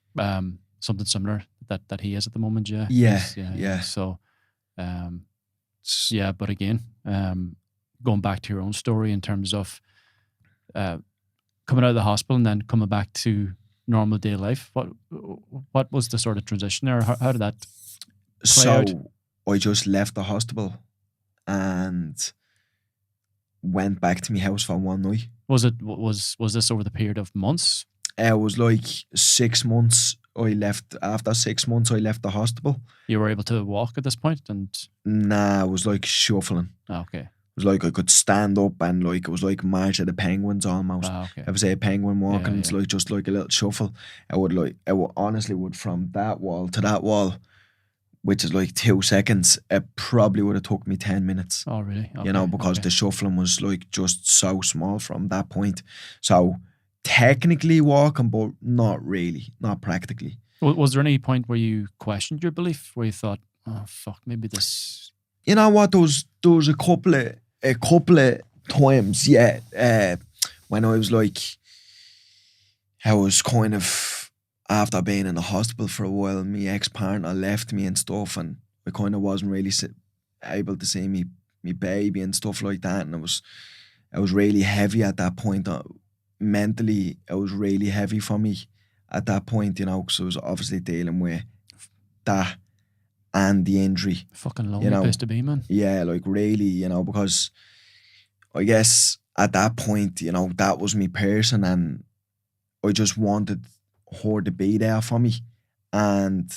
S1: something similar that he is at the moment. Yeah. So but again, going back to your own story in terms of coming out of the hospital and then coming back to normal day life, what was the sort of transition there? How did that play out?
S2: I just left the hospital and went back to my house for one night.
S1: Was this over the period of months?
S2: It was like 6 months. I left after 6 months. I left the hospital.
S1: You were able to walk at this point, and
S2: nah, it was like shuffling.
S1: Okay.
S2: It was like I could stand up and like it was like March of the Penguins almost.
S1: Okay.
S2: If I say a penguin walking, it's like just like a little shuffle. It would honestly from that wall to that wall, which is like 2 seconds, it probably would have took me 10 minutes.
S1: Oh, really? Okay.
S2: You know, because the shuffling was like just so small from that point. So technically walking, but not really, not practically.
S1: Was there any point where you questioned your belief, where you thought, oh, fuck, maybe this...
S2: You know what, there was a couple of times, when I was like, I was kind of, after being in the hospital for a while, my ex-partner left me and stuff, and I kind of wasn't really able to see me baby and stuff like that, and it was really heavy at that point. Mentally, it was really heavy for me at that point, you know, because I was obviously dealing with that and the injury.
S1: Fucking lonely place to be, man.
S2: Yeah, like really, you know, because I guess at that point, you know, that was me person and I just wanted her to be there for me. And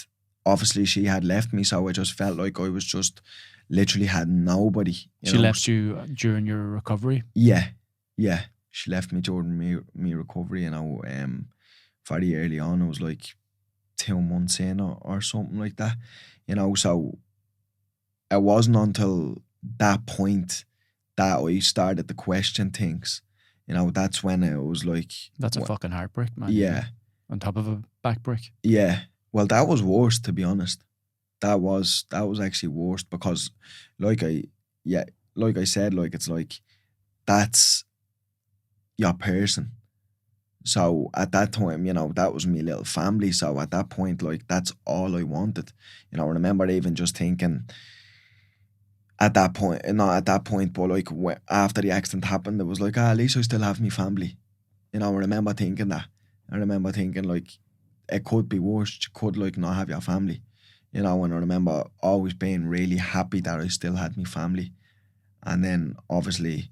S2: obviously she had left me, so I just felt like I was just literally had nobody.
S1: She left you during your recovery?
S2: Yeah. She left me during me recovery, very early on. It was like 2 months in or something like that. So it wasn't until that point that I started to question things. That's when it was like...
S1: That's a fucking heartbreak, man.
S2: Yeah.
S1: On top of a back break.
S2: Yeah. Well, that was worse, to be honest. That was actually worse because like I said, like it's like that's your person. So at that time, that was my little family. So at that point, like that's all I wanted. I remember even just thinking at that point, not at that point, but like after the accident happened, it was like, at least I still have my family. I remember thinking that. I remember thinking like it could be worse. You could like not have your family. And I remember always being really happy that I still had my family. And then obviously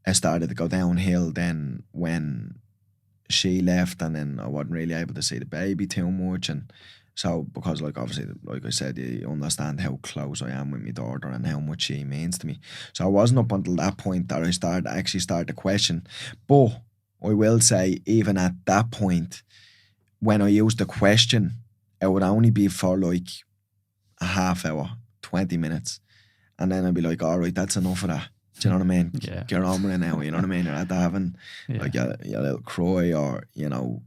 S2: it started to go downhill then when she left, and then I wasn't really able to see the baby too much. And so, because like obviously, like I said, you understand how close I am with my daughter and how much she means to me. So it wasn't up until that point that I started to question. But I will say, even at that point, when I used the question, it would only be for like a half hour, 20 minutes. And then I'd be like, all right, that's enough of that. Do you know what I mean?
S1: Yeah.
S2: Get on with it now, you know what I mean? You're at having like your little cry or, your little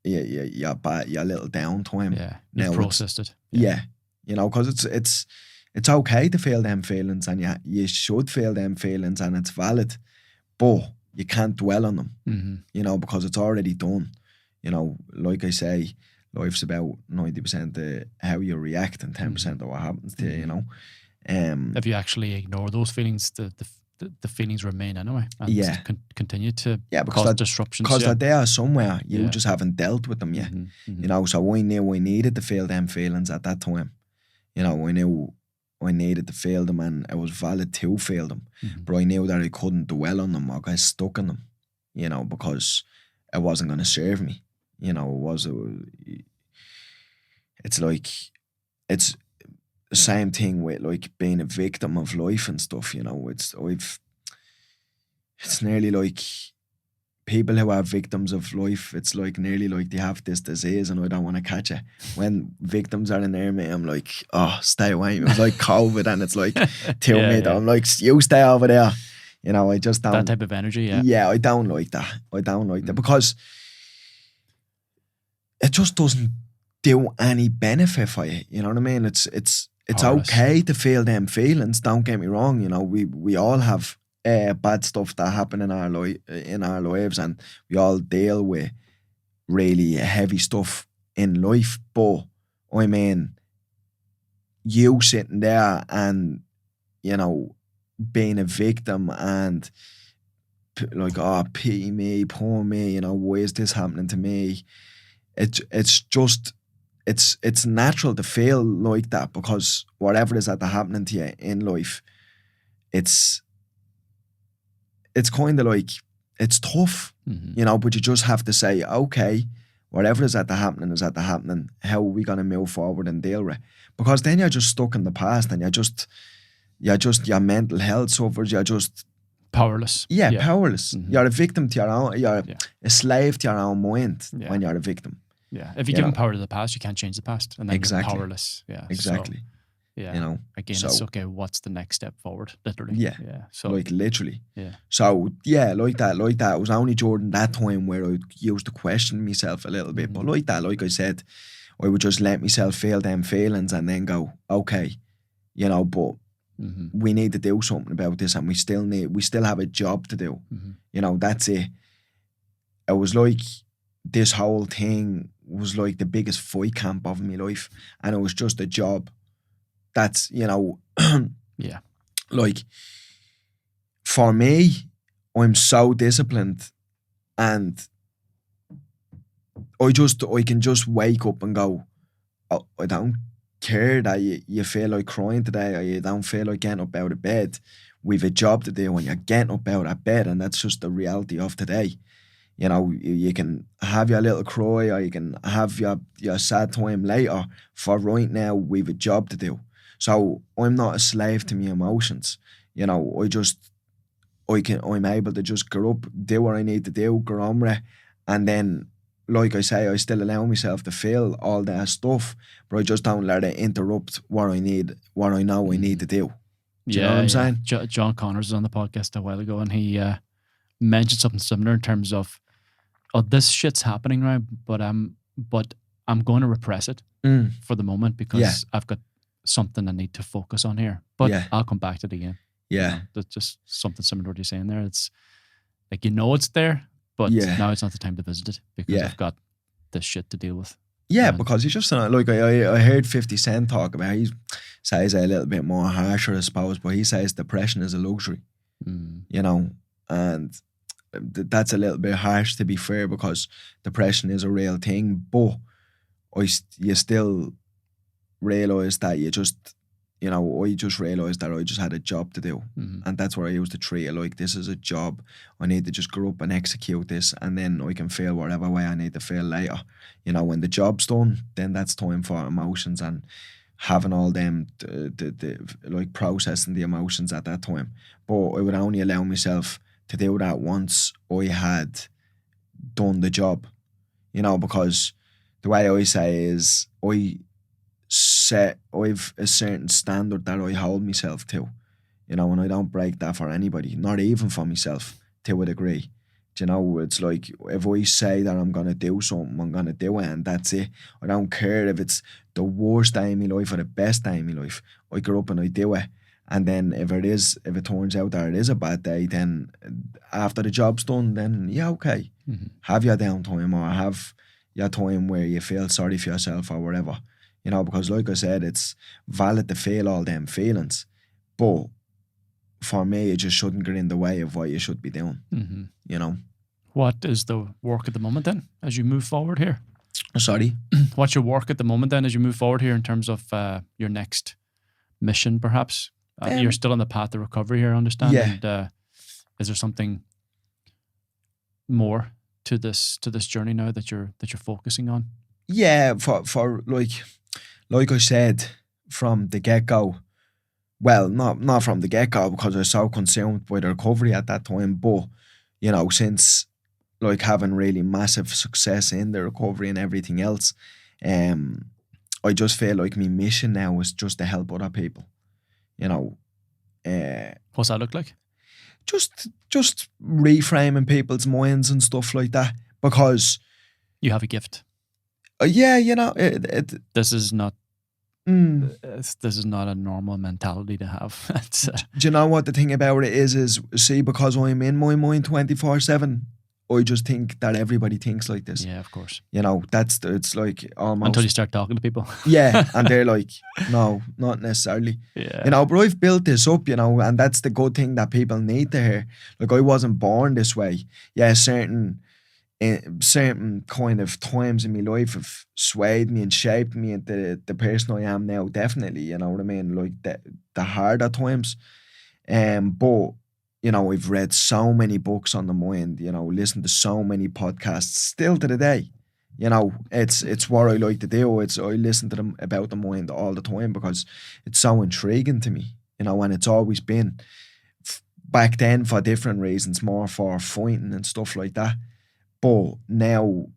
S2: downtime.
S1: Yeah, you've processed it.
S2: Yeah. Because it's okay to feel them feelings, and you should feel them feelings, and it's valid, but you can't dwell on them, because it's already done. Like I say, life's about 90% of how you react and 10% of what happens to you,
S1: If you actually ignore those feelings, the feelings remain anyway, and continue to cause disruptions.
S2: Because they're there somewhere, you just haven't dealt with them yet. So I knew I needed to feel them feelings at that time. I knew I needed to feel them, and it was valid to feel them. But I knew that I couldn't dwell on them or get stuck in them, because it wasn't going to serve me. It's like, it's the same thing with like being a victim of life and stuff, it's nearly like people who are victims of life, it's like nearly like they have this disease and I don't want to catch it. When victims are in there, mate, I'm like, oh, stay away. It was like COVID, and it's like, I'm like, you stay over there. I just don't.
S1: That type of energy,
S2: Yeah, I don't like that. I don't like that because it just doesn't do any benefit for you. You know what I mean? It's okay to feel them feelings. Don't get me wrong. We all have bad stuff that happen in our lives, and we all deal with really heavy stuff in life. But I mean, you sitting there and being a victim and like, oh, pity me, poor me. Why is this happening to me? It's just. It's natural to feel like that because whatever is that happening to you in life, it's kind of like, it's tough, but you just have to say, okay, whatever is at the happening is at the happening. How are we going to move forward and deal with it? Because then you're just stuck in the past, and your mental health suffers. You're just
S1: powerless.
S2: Yeah. Powerless. You're a victim to your own, you're a slave to your own mind when you're a victim.
S1: Yeah, if you give them power to the past, you can't change the past, and then you're powerless. Yeah,
S2: exactly.
S1: So, again, it's okay. What's the next step forward? Literally.
S2: Yeah.
S1: So
S2: like literally.
S1: Yeah.
S2: So like that. It was only during that time where I used to question myself a little bit, but like I said, I would just let myself feel them feelings and then go, okay, but we need to do something about this, and we still have a job to do. That's it. It was like this whole thing was like the biggest fight camp of my life, and it was just a job. That's like, for me, I'm so disciplined, and I can just wake up and go, oh, I don't care that you feel like crying today, or you don't feel like getting up out of bed. We've a job to do, and you're getting up out of bed, and that's just the reality of today. You know, you can have your little cry or you can have your sad time later. For right now, we've a job to do. So I'm not a slave to my emotions. You know, I'm able to just go up, do what I need to do, go on with it, and then, like I say, I still allow myself to feel all that stuff, but I just don't let it interrupt what I know I need to do. Do you know what I'm saying?
S1: John Connors was on the podcast a while ago, and he mentioned something similar in terms of, oh, this shit's happening right, but I'm going to repress it for the moment because I've got something I need to focus on here. But I'll come back to it again.
S2: Yeah.
S1: You know, that's just something similar to what you're saying there. It's like, you know, it's there, but now it's not the time to visit it because I've got this shit to deal with.
S2: Yeah, because he's just like, I heard 50 Cent talk about, he says a little bit more harsher, I suppose, but he says depression is a luxury, you know, and that's a little bit harsh, to be fair, because depression is a real thing, but you still realise that I just realised that I just had a job to do, and that's where I used to treat it like, this is a job, I need to just go up and execute this, and then I can feel whatever way I need to feel later. You know, when the job's done, then that's time for emotions and having all them, like processing the emotions at that time. But I would only allow myself to do that once I had done the job, you know, because the way I say is, I've a certain standard that I hold myself to, you know, and I don't break that for anybody, not even for myself, to a degree. Do you know, it's like, if I say that I'm gonna do something, I'm gonna do it, and that's it. I don't care if it's the worst day in my life or the best day in my life. I go up and I do it. And then if it turns out that it is a bad day, then after the job's done, then okay. Have your downtime, or have your time where you feel sorry for yourself or whatever. You know, because like I said, it's valid to feel all them feelings. But for me, it just shouldn't get in the way of what you should be doing, you know.
S1: What is the work at the moment then, as you move forward here?
S2: Sorry?
S1: What's your work at the moment then, as you move forward here in terms of your next mission, perhaps? You're still on the path to recovery here, I understand.
S2: Yeah.
S1: And is there something more to this journey now that you're focusing on?
S2: Yeah, for like I said from the get-go, well, not from the get-go, because I was so consumed by the recovery at that time, but, you know, since, like, having really massive success in the recovery and everything else, I just feel like my mission now is just to help other people, you know.
S1: What's that look like?
S2: Just reframing people's minds and stuff like that, because
S1: you have a gift.
S2: Yeah, you know,
S1: this is not this is not a normal mentality to have.
S2: Do you know what the thing about it is, see, because I'm in my mind 24/7, I just think that everybody thinks like this.
S1: Yeah, of course.
S2: You know, it's like almost...
S1: Until you start talking to people.
S2: Yeah, and they're like, no, not necessarily.
S1: Yeah.
S2: You know, but I've built this up, you know, and that's the good thing that people need to hear. Like, I wasn't born this way. Yeah, certain kind of times in my life have swayed me and shaped me into the person I am now, definitely, you know what I mean? Like, the harder times. But, you know, I've read so many books on the mind, you know, listened to so many podcasts, still to the day. You know, it's what I like to do. I listen to them about the mind all the time because it's so intriguing to me, you know, and it's always been back then for different reasons, more for fighting and stuff like that. But now,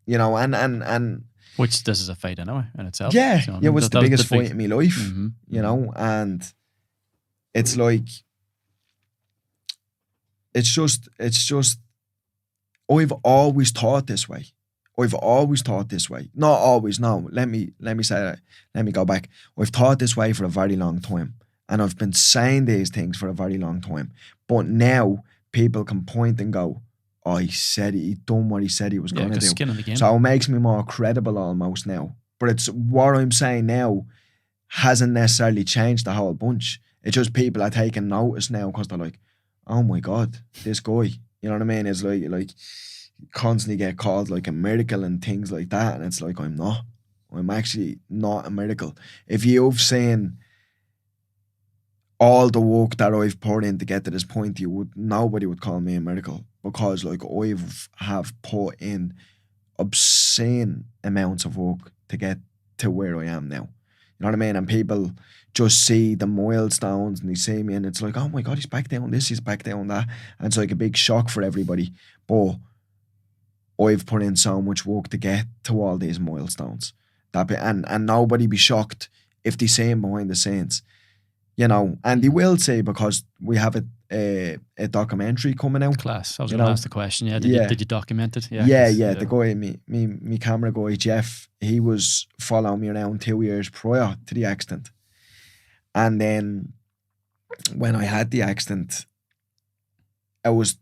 S2: you know, and
S1: which this is a fight anyway in itself.
S2: Yeah,
S1: so,
S2: it was the biggest fight in my life, you know, and it's like, it's just, I've always thought this way. Not always, no. Let me say that. Let me go back. I've thought this way for a very long time, and I've been saying these things for a very long time. But now people can point and go, oh, he done what he said he was going to do.
S1: Skin in the game.
S2: So it makes me more credible almost now. But it's what I'm saying now hasn't necessarily changed the whole bunch. It's just people are taking notice now because they're like, oh my God, this guy. You know what I mean? It's like constantly get called like a miracle and things like that. And it's like, I'm not. I'm actually not a miracle. If you've seen all the work that I've poured in to get to this point, nobody would call me a miracle, because like have put in obscene amounts of work to get to where I am now. You know what I mean? And people just see the milestones and they see me and it's like, oh my God, he's back down this, he's back down that. And it's like a big shock for everybody. But I've put in so much work to get to all these milestones. And nobody be shocked if they see him behind the scenes. You know, and they will say, because we have a documentary coming out.
S1: Class. I was going to ask the question. Yeah. Did you document it?
S2: Yeah. The guy, me camera guy, Jeff, he was following me around 2 years prior to the accident. And then when I had the accident, it was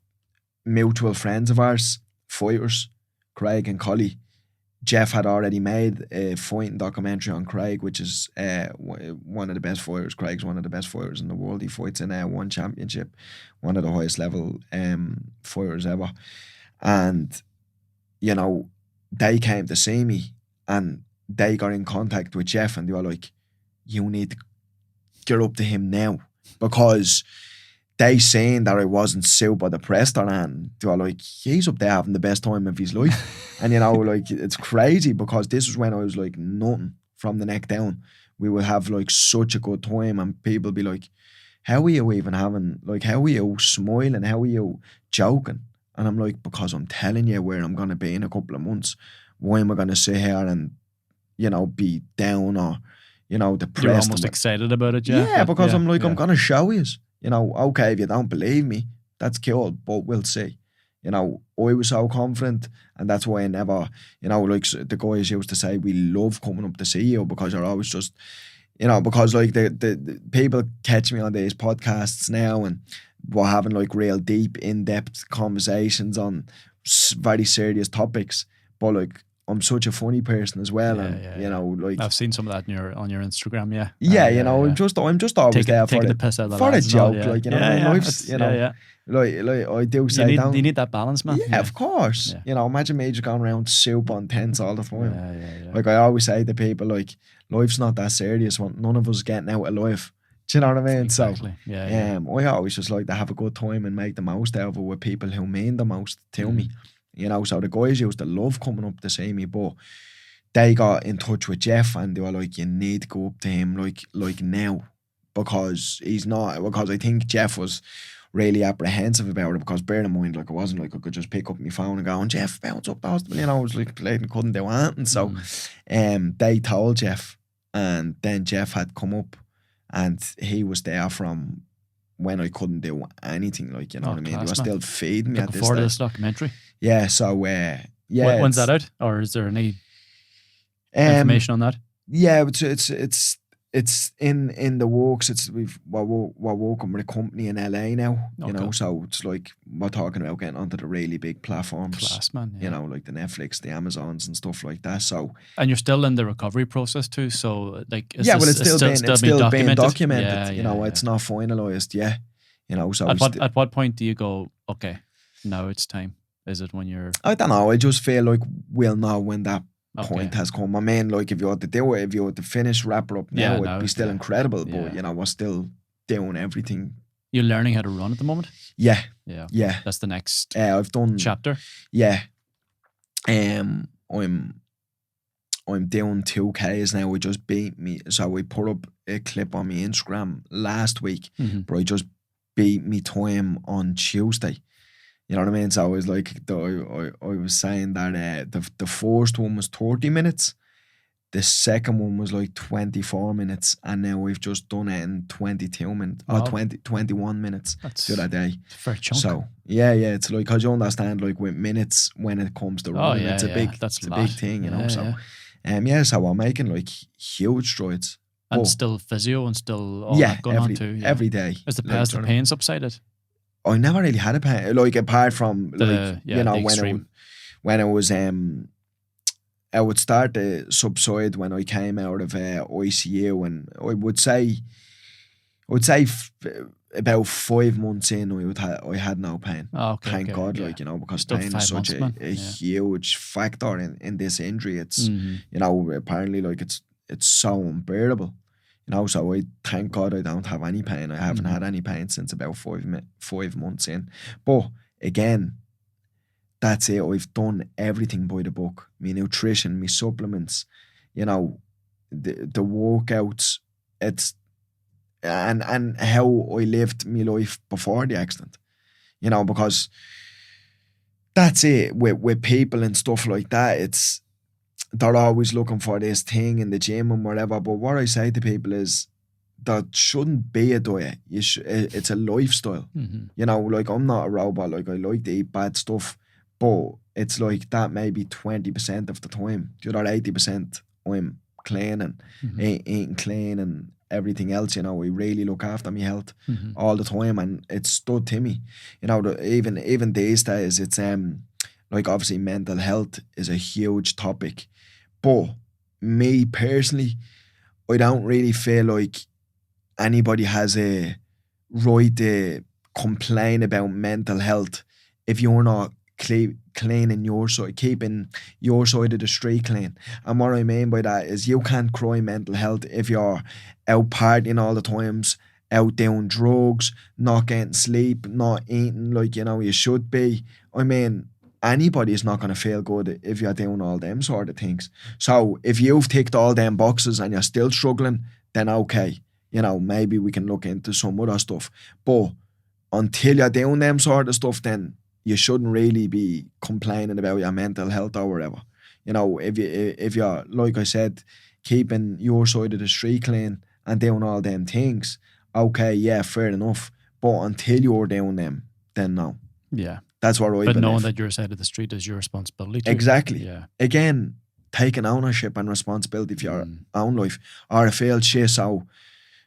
S2: mutual friends of ours, fighters, Craig and Collie. Jeff had already made a fighting documentary on Craig, which is one of the best fighters. Craig's one of the best fighters in the world. He fights in one championship, one of the highest level fighters ever. And, you know, they came to see me and they got in contact with Jeff and they were like, you need to get up to him now, because they saying that I wasn't super depressed or anything. They were like, he's up there having the best time of his life. And you know, like, it's crazy, because this was when I was like nothing from the neck down. We would have like such a good time and people be like, how are you even having, like, how are you smiling? How are you joking? And I'm like, because I'm telling you where I'm going to be in a couple of months. Why am I going to sit here and, you know, be down or, you know, depressed?
S1: You're almost excited about it, yeah?
S2: Yeah, because I'm like, I'm going to show you. You know, okay, if you don't believe me, that's cool, but we'll see. You know, I was so confident, and that's why I never, you know, like the guys used to say, we love coming up to see you, because you're always just, you know, because like the people catch me on these podcasts now and we're having like real deep, in-depth conversations on very serious topics, but like, I'm such a funny person as well, you know, like,
S1: I've seen some of that on your Instagram, yeah.
S2: You know, I'm just always there for
S1: the piss out of
S2: for a joke,
S1: all,
S2: like, you know, life's, you know, like I do say,
S1: you need that balance, man.
S2: Yeah, of course. Yeah. You know, imagine me just going around super intense all the time.
S1: Yeah.
S2: Like I always say to people, like, life's not that serious. None of us getting out of life. Do you know what I mean?
S1: Exactly.
S2: So, I always just like to have a good time and make the most out of it with people who mean the most to me. You know, so the guys used to love coming up to see me, but they got in touch with Jeff and they were like, you need to go up to him like now, because he's not, because I think Jeff was really apprehensive about it, because bear in mind, like, it wasn't like I could just pick up my phone and go, and Jeff, bounce up the hospital, you know, I was like, and couldn't do anything. So they told Jeff, and then Jeff had come up and he was there from when I couldn't do anything, like, you know what I mean? They were still feeding me at this
S1: before
S2: stage.
S1: This documentary.
S2: Yeah, so
S1: when's that out, or is there any information on that?
S2: Yeah, it's in the works. We're working with a company in LA now, you know, so it's like we're talking about getting onto the really big platforms.
S1: Class, man. Yeah.
S2: You know, like the Netflix, the Amazons and stuff like that. So,
S1: and you're still in the recovery process too, so like,
S2: it's still being documented. You know, it's not finalized. Yeah, you know. So
S1: at what point do you go, okay, now it's time? Is it when you're?
S2: I don't know. I just feel like we'll know when that point has come. I mean, like, if you had to do it, if you had to finish, wrap it up now, it'd be still incredible. But you know, we're still doing everything.
S1: You're learning how to run at the moment.
S2: Yeah.
S1: That's the next.
S2: I've done
S1: chapter.
S2: Yeah. I'm doing 2Ks now. I just beat me. So I put up a clip on my Instagram last week, but I just beat me time on Tuesday. You know what I mean? So I was like, I was saying that the first one was 30 minutes, the second one was like 24 minutes, and now we've just done it in 22 minutes, or 21 minutes the other day.
S1: It's a fair chunk.
S2: So yeah, it's like, because you understand, like, with minutes when it comes to running, it's a big thing, you know. So so I'm making like huge strides.
S1: And still physio and still all that going on too.
S2: Every day.
S1: Has the pain subsided?
S2: I never really had a pain, like, apart from you know, when it was I would start to subside when I came out of ICU, and I would say about 5 months in, I had no pain. Thank God, like, you know, because still pain is such a huge factor in this injury. It's you know, apparently, like, it's so unbearable. You know, so I thank God I don't have any pain. I haven't had any pain since about 5 months in. But again, that's it. I've done everything by the book. My nutrition, my supplements, you know, the workouts, it's and how I lived my life before the accident. You know, because that's it with people and stuff like that. It's they're always looking for this thing in the gym and whatever. But what I say to people is that shouldn't be a diet. It's a lifestyle.
S1: Mm-hmm.
S2: You know, like I'm not a robot. Like I like to eat bad stuff, but it's like that maybe 20% of the time. The other 80% I'm clean and eating clean and everything else. You know, I really look after my health all the time, and it's stood to me. You know, even these days, it's like obviously mental health is a huge topic, but me personally, I don't really feel like anybody has a right to complain about mental health if you're not cleaning your side, keeping your side of the street clean. And what I mean by that is you can't cry mental health if you're out partying all the times, out doing drugs, not getting sleep, not eating like you should be. I mean, anybody is not going to feel good if you're doing all them sort of things. So if you've ticked all them boxes and you're still struggling, then okay, maybe we can look into some other stuff. But until you're doing them sort of stuff, then you shouldn't really be complaining about your mental health or whatever. If you're, like I said, keeping your side of the street clean and doing all them things, okay, yeah, fair enough. But until you're doing them, then no.
S1: Yeah.
S2: That's what I believe.
S1: But knowing that your side of the street is your responsibility too.
S2: Exactly.
S1: Yeah.
S2: Again, taking ownership and responsibility for your own life. Or I feel shit, so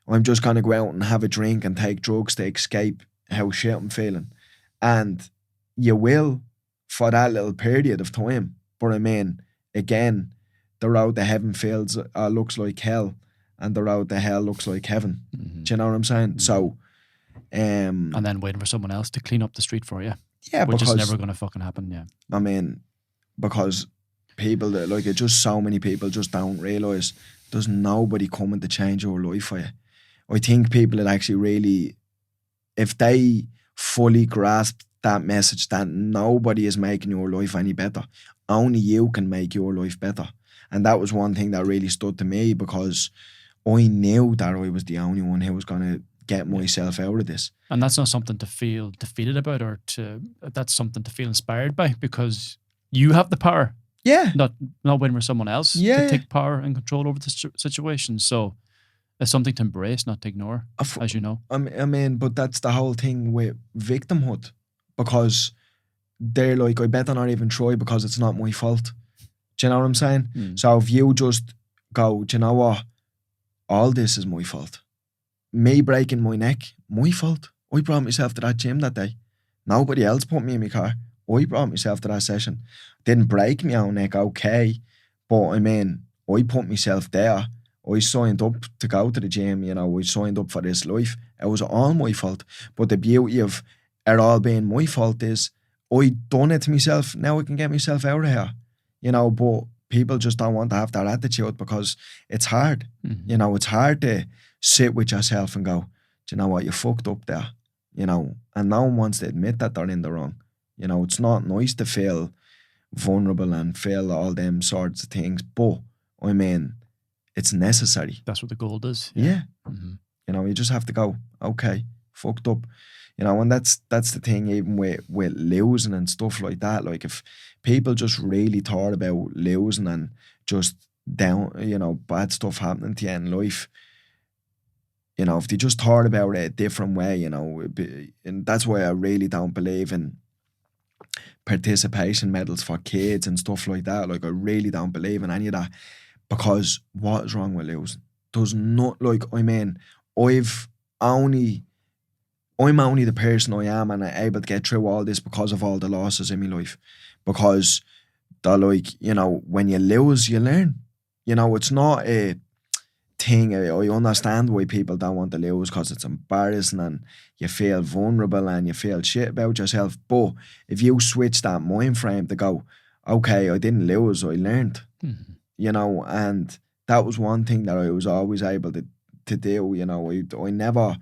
S2: I'm just going to go out and have a drink and take drugs to escape how shit I'm feeling. And you will for that little period of time. But I mean, again, the road to heaven feels looks like hell, and the road to hell looks like heaven. Do you know what I'm saying? So,
S1: and then waiting for someone else to clean up the street for you.
S2: Yeah,
S1: which is never going to fucking happen. Yeah,
S2: I mean, because people that just so many people just don't realize there's nobody coming to change your life for you. I think people that actually really, if they fully grasp that message that nobody is making your life any better, only you can make your life better. And that was one thing that really stood to me, because I knew that I was the only one who was going to get myself out of this.
S1: And that's not something to feel defeated about, or that's something to feel inspired by, because you have the power.
S2: Yeah.
S1: Not waiting for someone else to take power and control over the situation. So it's something to embrace, not to ignore, as you know.
S2: I mean, but that's the whole thing with victimhood, because they're like, I better not even try because it's not my fault. Do you know what I'm saying? So if you just go, do you know what? All this is my fault. Me breaking my neck, my fault. I brought myself to that gym that day. Nobody else put me in my car. I brought myself to that session. Didn't break my own neck, okay. But I mean, I put myself there. I signed up to go to the gym, I signed up for this life. It was all my fault. But the beauty of it all being my fault is I done it to myself. Now I can get myself out of here. But people just don't want to have that attitude, because it's hard. It's hard to sit with yourself and go, do you know what, you fucked up there. And no one wants to admit that they're in the wrong. It's not nice to feel vulnerable and feel all them sorts of things. But, I mean, it's necessary.
S1: That's what the goal does.
S2: Yeah. You just have to go, okay, fucked up. And that's the thing, even with losing and stuff like that. Like, if people just really thought about losing and just down, bad stuff happening to you in life, if they just thought about it a different way, and that's why I really don't believe in participation medals for kids and stuff like that. Like, I really don't believe in any of that, because what is wrong with losing? There's not, like, I mean, I'm only the person I am, and I'm able to get through all this because of all the losses in my life. Because they're like, when you lose, you learn. It's not a thing. I understand why people don't want to lose, because it's embarrassing and you feel vulnerable and you feel shit about yourself. But if you switch that mind frame to go, okay, I didn't lose, I learned. And that was one thing that I was always able to do. I never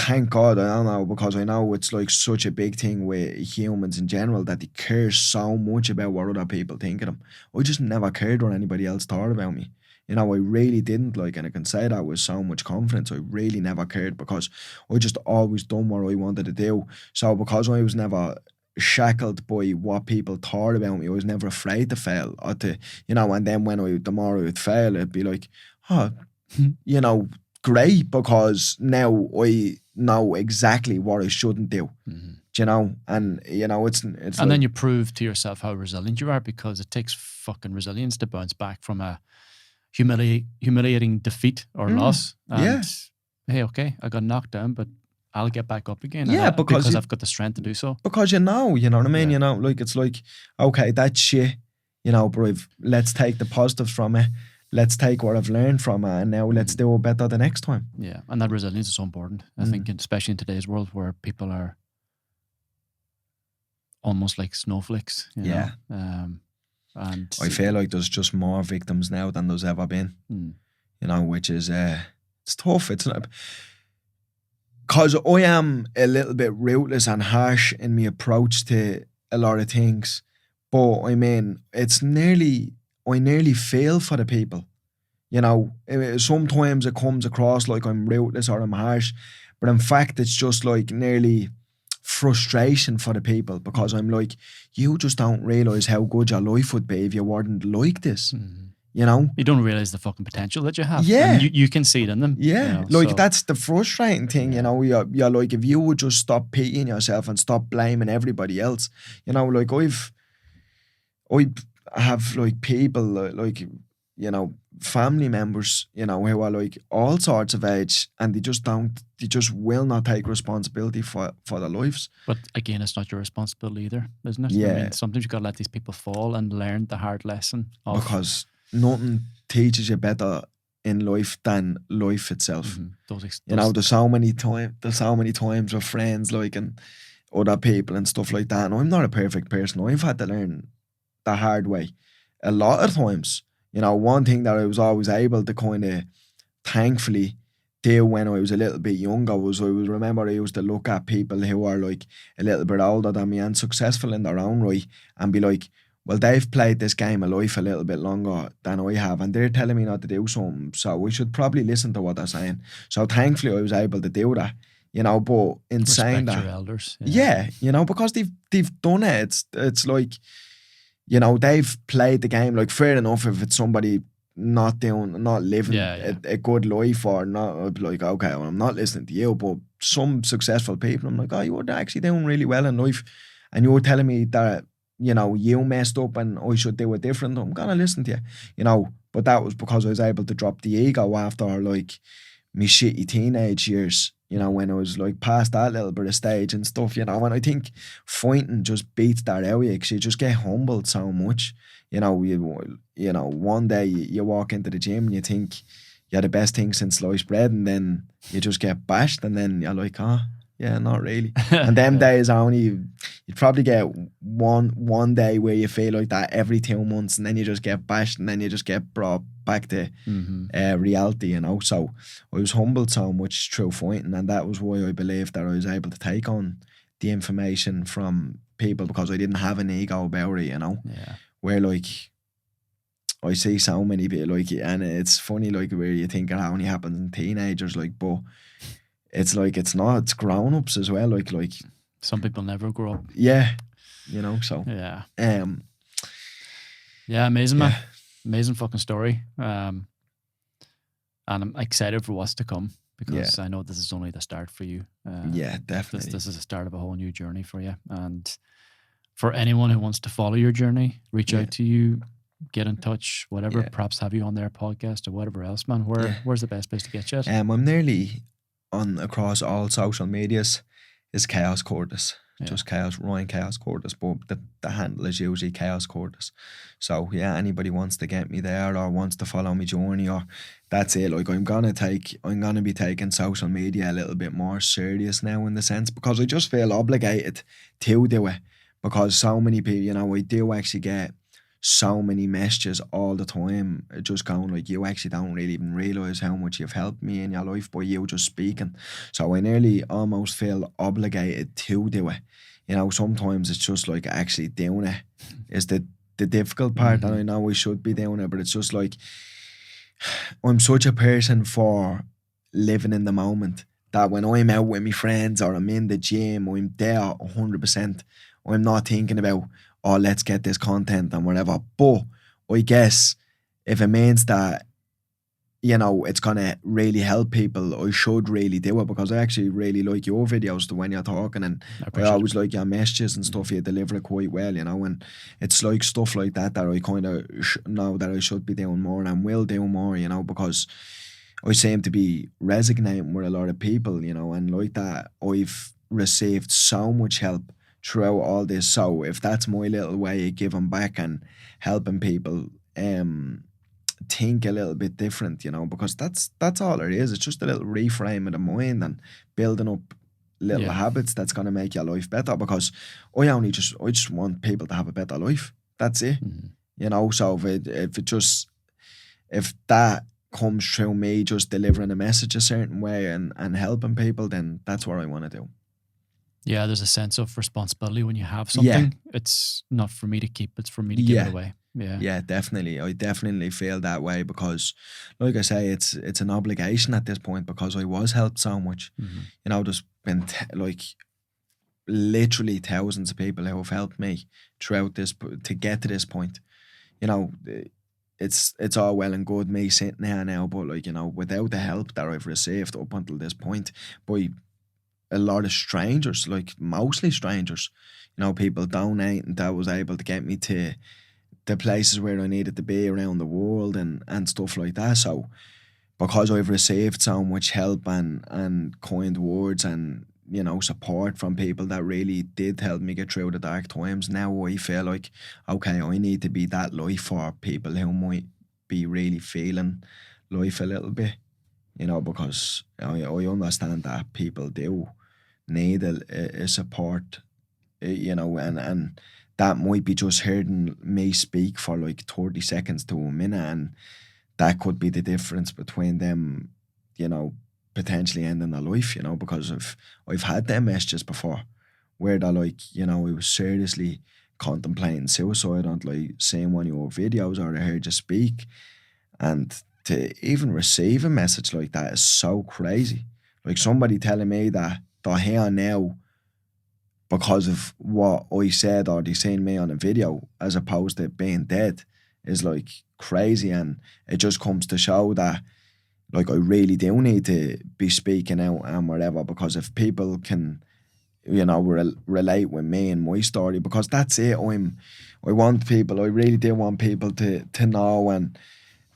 S2: thank God, I don't know, because I know it's like such a big thing with humans in general that they care so much about what other people think of them. I just never cared what anybody else thought about me. You know, I really didn't, like, and I can say that with so much confidence. I really never cared because I just always done what I wanted to do. So because I was never shackled by what people thought about me, I was never afraid to fail or to, you know, and then the more I would fail, it'd be like, oh, you know, great, because now I know exactly what I shouldn't do.
S1: Mm-hmm.
S2: Do you know? And you know, it's and
S1: like, then you prove to yourself how resilient you are, because it takes fucking resilience to bounce back from a humiliating defeat or loss. And hey, okay, I got knocked down, but I'll get back up again.
S2: Yeah,
S1: because I've got the strength to do so.
S2: Because you know what I mean? Yeah. You know, like, it's like, okay, that's shit, you know, but let's take the positives from it. Let's take what I've learned from it, and now let's do it better the next time.
S1: Yeah, and that resilience is so important. I think, especially in today's world where people are almost like snowflakes. You know? And
S2: I feel like there's just more victims now than there's ever been. You know, which is it's tough. It's not, because I am a little bit ruthless and harsh in my approach to a lot of things, but I mean, I nearly feel for the people. You know, sometimes it comes across like I'm ruthless or I'm harsh, but in fact, it's just like nearly frustration for the people, because I'm like, you just don't realise how good your life would be if you weren't like this. You know?
S1: You don't realise the fucking potential that you have.
S2: Yeah.
S1: And you can see it in them.
S2: Yeah.
S1: You know,
S2: like, that's the frustrating thing, you know? You're like, if you would just stop pitying yourself and stop blaming everybody else, you know, like, I have like people like, you know, family members, you know, who are like all sorts of age, and they just will not take responsibility for their lives.
S1: But again, it's not your responsibility either, isn't it?
S2: Yeah.
S1: I mean, sometimes you've got to let these people fall and learn the hard lesson.
S2: Because nothing teaches you better in life than life itself. You know, there's so many times with friends, like, and other people and stuff like that. And I'm not a perfect person. I've had to learn the hard way a lot of times. You know, one thing that I was always able to kind of thankfully do when I was a little bit younger was I used to look at people who are like a little bit older than me and successful in their own right, and be like, well, they've played this game of life a little bit longer than I have, and they're telling me not to do something, so we should probably listen to what they're saying. So thankfully I was able to do that, you know. But in saying that,
S1: your elders.
S2: Yeah, you know, because they've done it. It's like, you know, they've played the game. Like, fair enough if it's somebody not living a good life, or not, I'd be like, okay, well, I'm not listening to you. But some successful people, I'm like, oh, you're actually doing really well in life, and you're telling me that, you know, you messed up and I should do it different. I'm gonna listen to you, you know. But that was because I was able to drop the ego after like me shitty teenage years, you know, when I was like past that little bit of stage and stuff, you know. And I think fighting just beats that out of you, because you just get humbled so much. You know, you know, one day you walk into the gym and you think you're the best thing since sliced bread, and then you just get bashed, and then you're like, oh, yeah, not really. And them days are only, you'd probably get one day where you feel like that every 2 months, and then you just get bashed, and then you just get brought back to reality, you know. So I was humbled so much through fighting, and that was why I believe that I was able to take on the information from people, because I didn't have an ego about it, you know.
S1: Yeah.
S2: Where like I see so many people, like, and it's funny, like, where you think it only happens in teenagers, like, but it's like, it's not, it's grown-ups as well, like
S1: some people never grow up.
S2: Yeah, you know. So
S1: yeah, amazing, man. Amazing fucking story. And I'm excited for what's to come, because I know this is only the start for you.
S2: Yeah, definitely.
S1: This is the start of a whole new journey for you. And for anyone who wants to follow your journey, reach out to you, get in touch, whatever. Perhaps have you on their podcast or whatever else, man. Where's the best place to get you at?
S2: I'm nearly on across all social medias. Is Chaos Curtis. Just Ryan Chaos Curtis, but the handle is usually Chaos Curtis. So yeah, anybody wants to get me there or wants to follow my journey, or that's it. Like, I'm gonna be taking social media a little bit more serious now, in the sense, because I just feel obligated to do it, because so many people, you know, I do actually get so many messages all the time, just going like, you actually don't really even realise how much you've helped me in your life by you just speaking. So I nearly almost feel obligated to do it. You know, sometimes it's just like actually doing it is the difficult part, and I know I should be doing it, but it's just like I'm such a person for living in the moment that when I'm out with my friends or I'm in the gym, I'm there 100%. I'm not thinking about, oh, let's get this content and whatever. But I guess if it means that, you know, it's going to really help people, I should really do it, because I actually really like your videos when you're talking, and I always like your messages and stuff. You deliver it quite well, you know, and it's like stuff like that I kind of know that I should be doing more and will do more, you know, because I seem to be resonating with a lot of people, you know, and like that, I've received so much help throughout all this. So if that's my little way of giving back and helping people, think a little bit different, you know, because that's all it is. It's just a little reframe of the mind and building up little habits that's gonna make your life better. Because I just want people to have a better life. That's it. You know, so if that comes through me just delivering a message a certain way and helping people, then that's what I want to do.
S1: Yeah, there's a sense of responsibility when you have something. It's not for me to keep, it's for me to give it away. Yeah,
S2: definitely. I definitely feel that way, because like I say, it's an obligation at this point, because I was helped so much. You know, there's been like literally thousands of people who have helped me throughout this to get to this point. You know, it's all well and good me sitting here now, but like, you know, without the help that I've received up until this point by a lot of strangers, like mostly strangers, you know, people donating, that was able to get me to the places where I needed to be around the world and stuff like that. So because I've received so much help and kind words and, you know, support from people that really did help me get through the dark times, now I feel like, okay, I need to be that light for people who might be really feeling life a little bit, you know, because I understand that people do need a support, you know, and that might be just hearing me speak for like 30 seconds to a minute, and that could be the difference between them, you know, potentially ending their life, you know, because I've had them messages before where they're like, you know, I was seriously contemplating suicide on like seeing one of your videos, or I heard you speak, and to even receive a message like that is so crazy. Like somebody telling me that they're here now because of what I said or they seen me on a video, as opposed to being dead, is like crazy. And it just comes to show that like I really do need to be speaking out and whatever, because if people can, you know, relate with me and my story, because that's it. I really do want people to know, and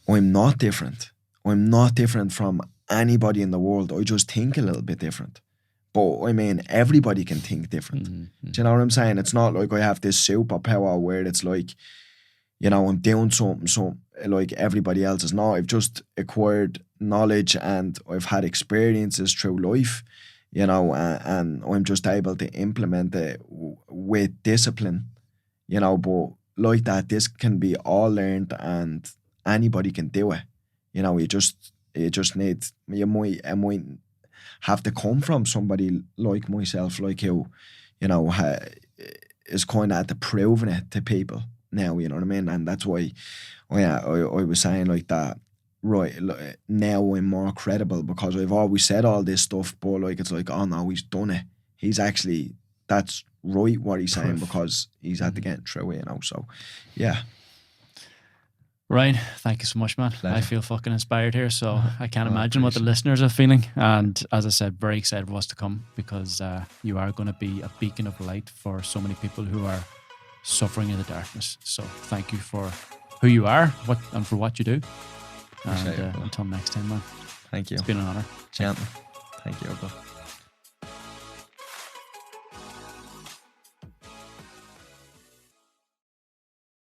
S2: I'm not different. I'm not different from anybody in the world. I just think a little bit different. But I mean, everybody can think different. Do you know what I'm saying? It's not like I have this superpower where it's like, you know, I'm doing something like everybody else is not. I've just acquired knowledge and I've had experiences through life, you know, and I'm just able to implement it with discipline, you know. But like that, this can be all learned and anybody can do it. You know, you just need, it might have to come from somebody like myself, like you know, is kind of at the proving it to people now, you know what I mean? And that's why I was saying like that, right, now I'm more credible, because I've always said all this stuff, but like, it's like, oh no, he's done it. He's actually, that's right what he's saying, because he's had to get through it, you know, so yeah.
S1: Ryan, thank you so much, man.
S2: Pleasure.
S1: I feel fucking inspired here, so I can't imagine what the listeners are feeling. And as I said, very excited for what's to come, because you are going to be a beacon of light for so many people who are suffering in the darkness. So thank you for who you are and for what you do. And until next time, man.
S2: Thank you.
S1: It's been an honor.
S2: Gentlemen. Thank you, bro.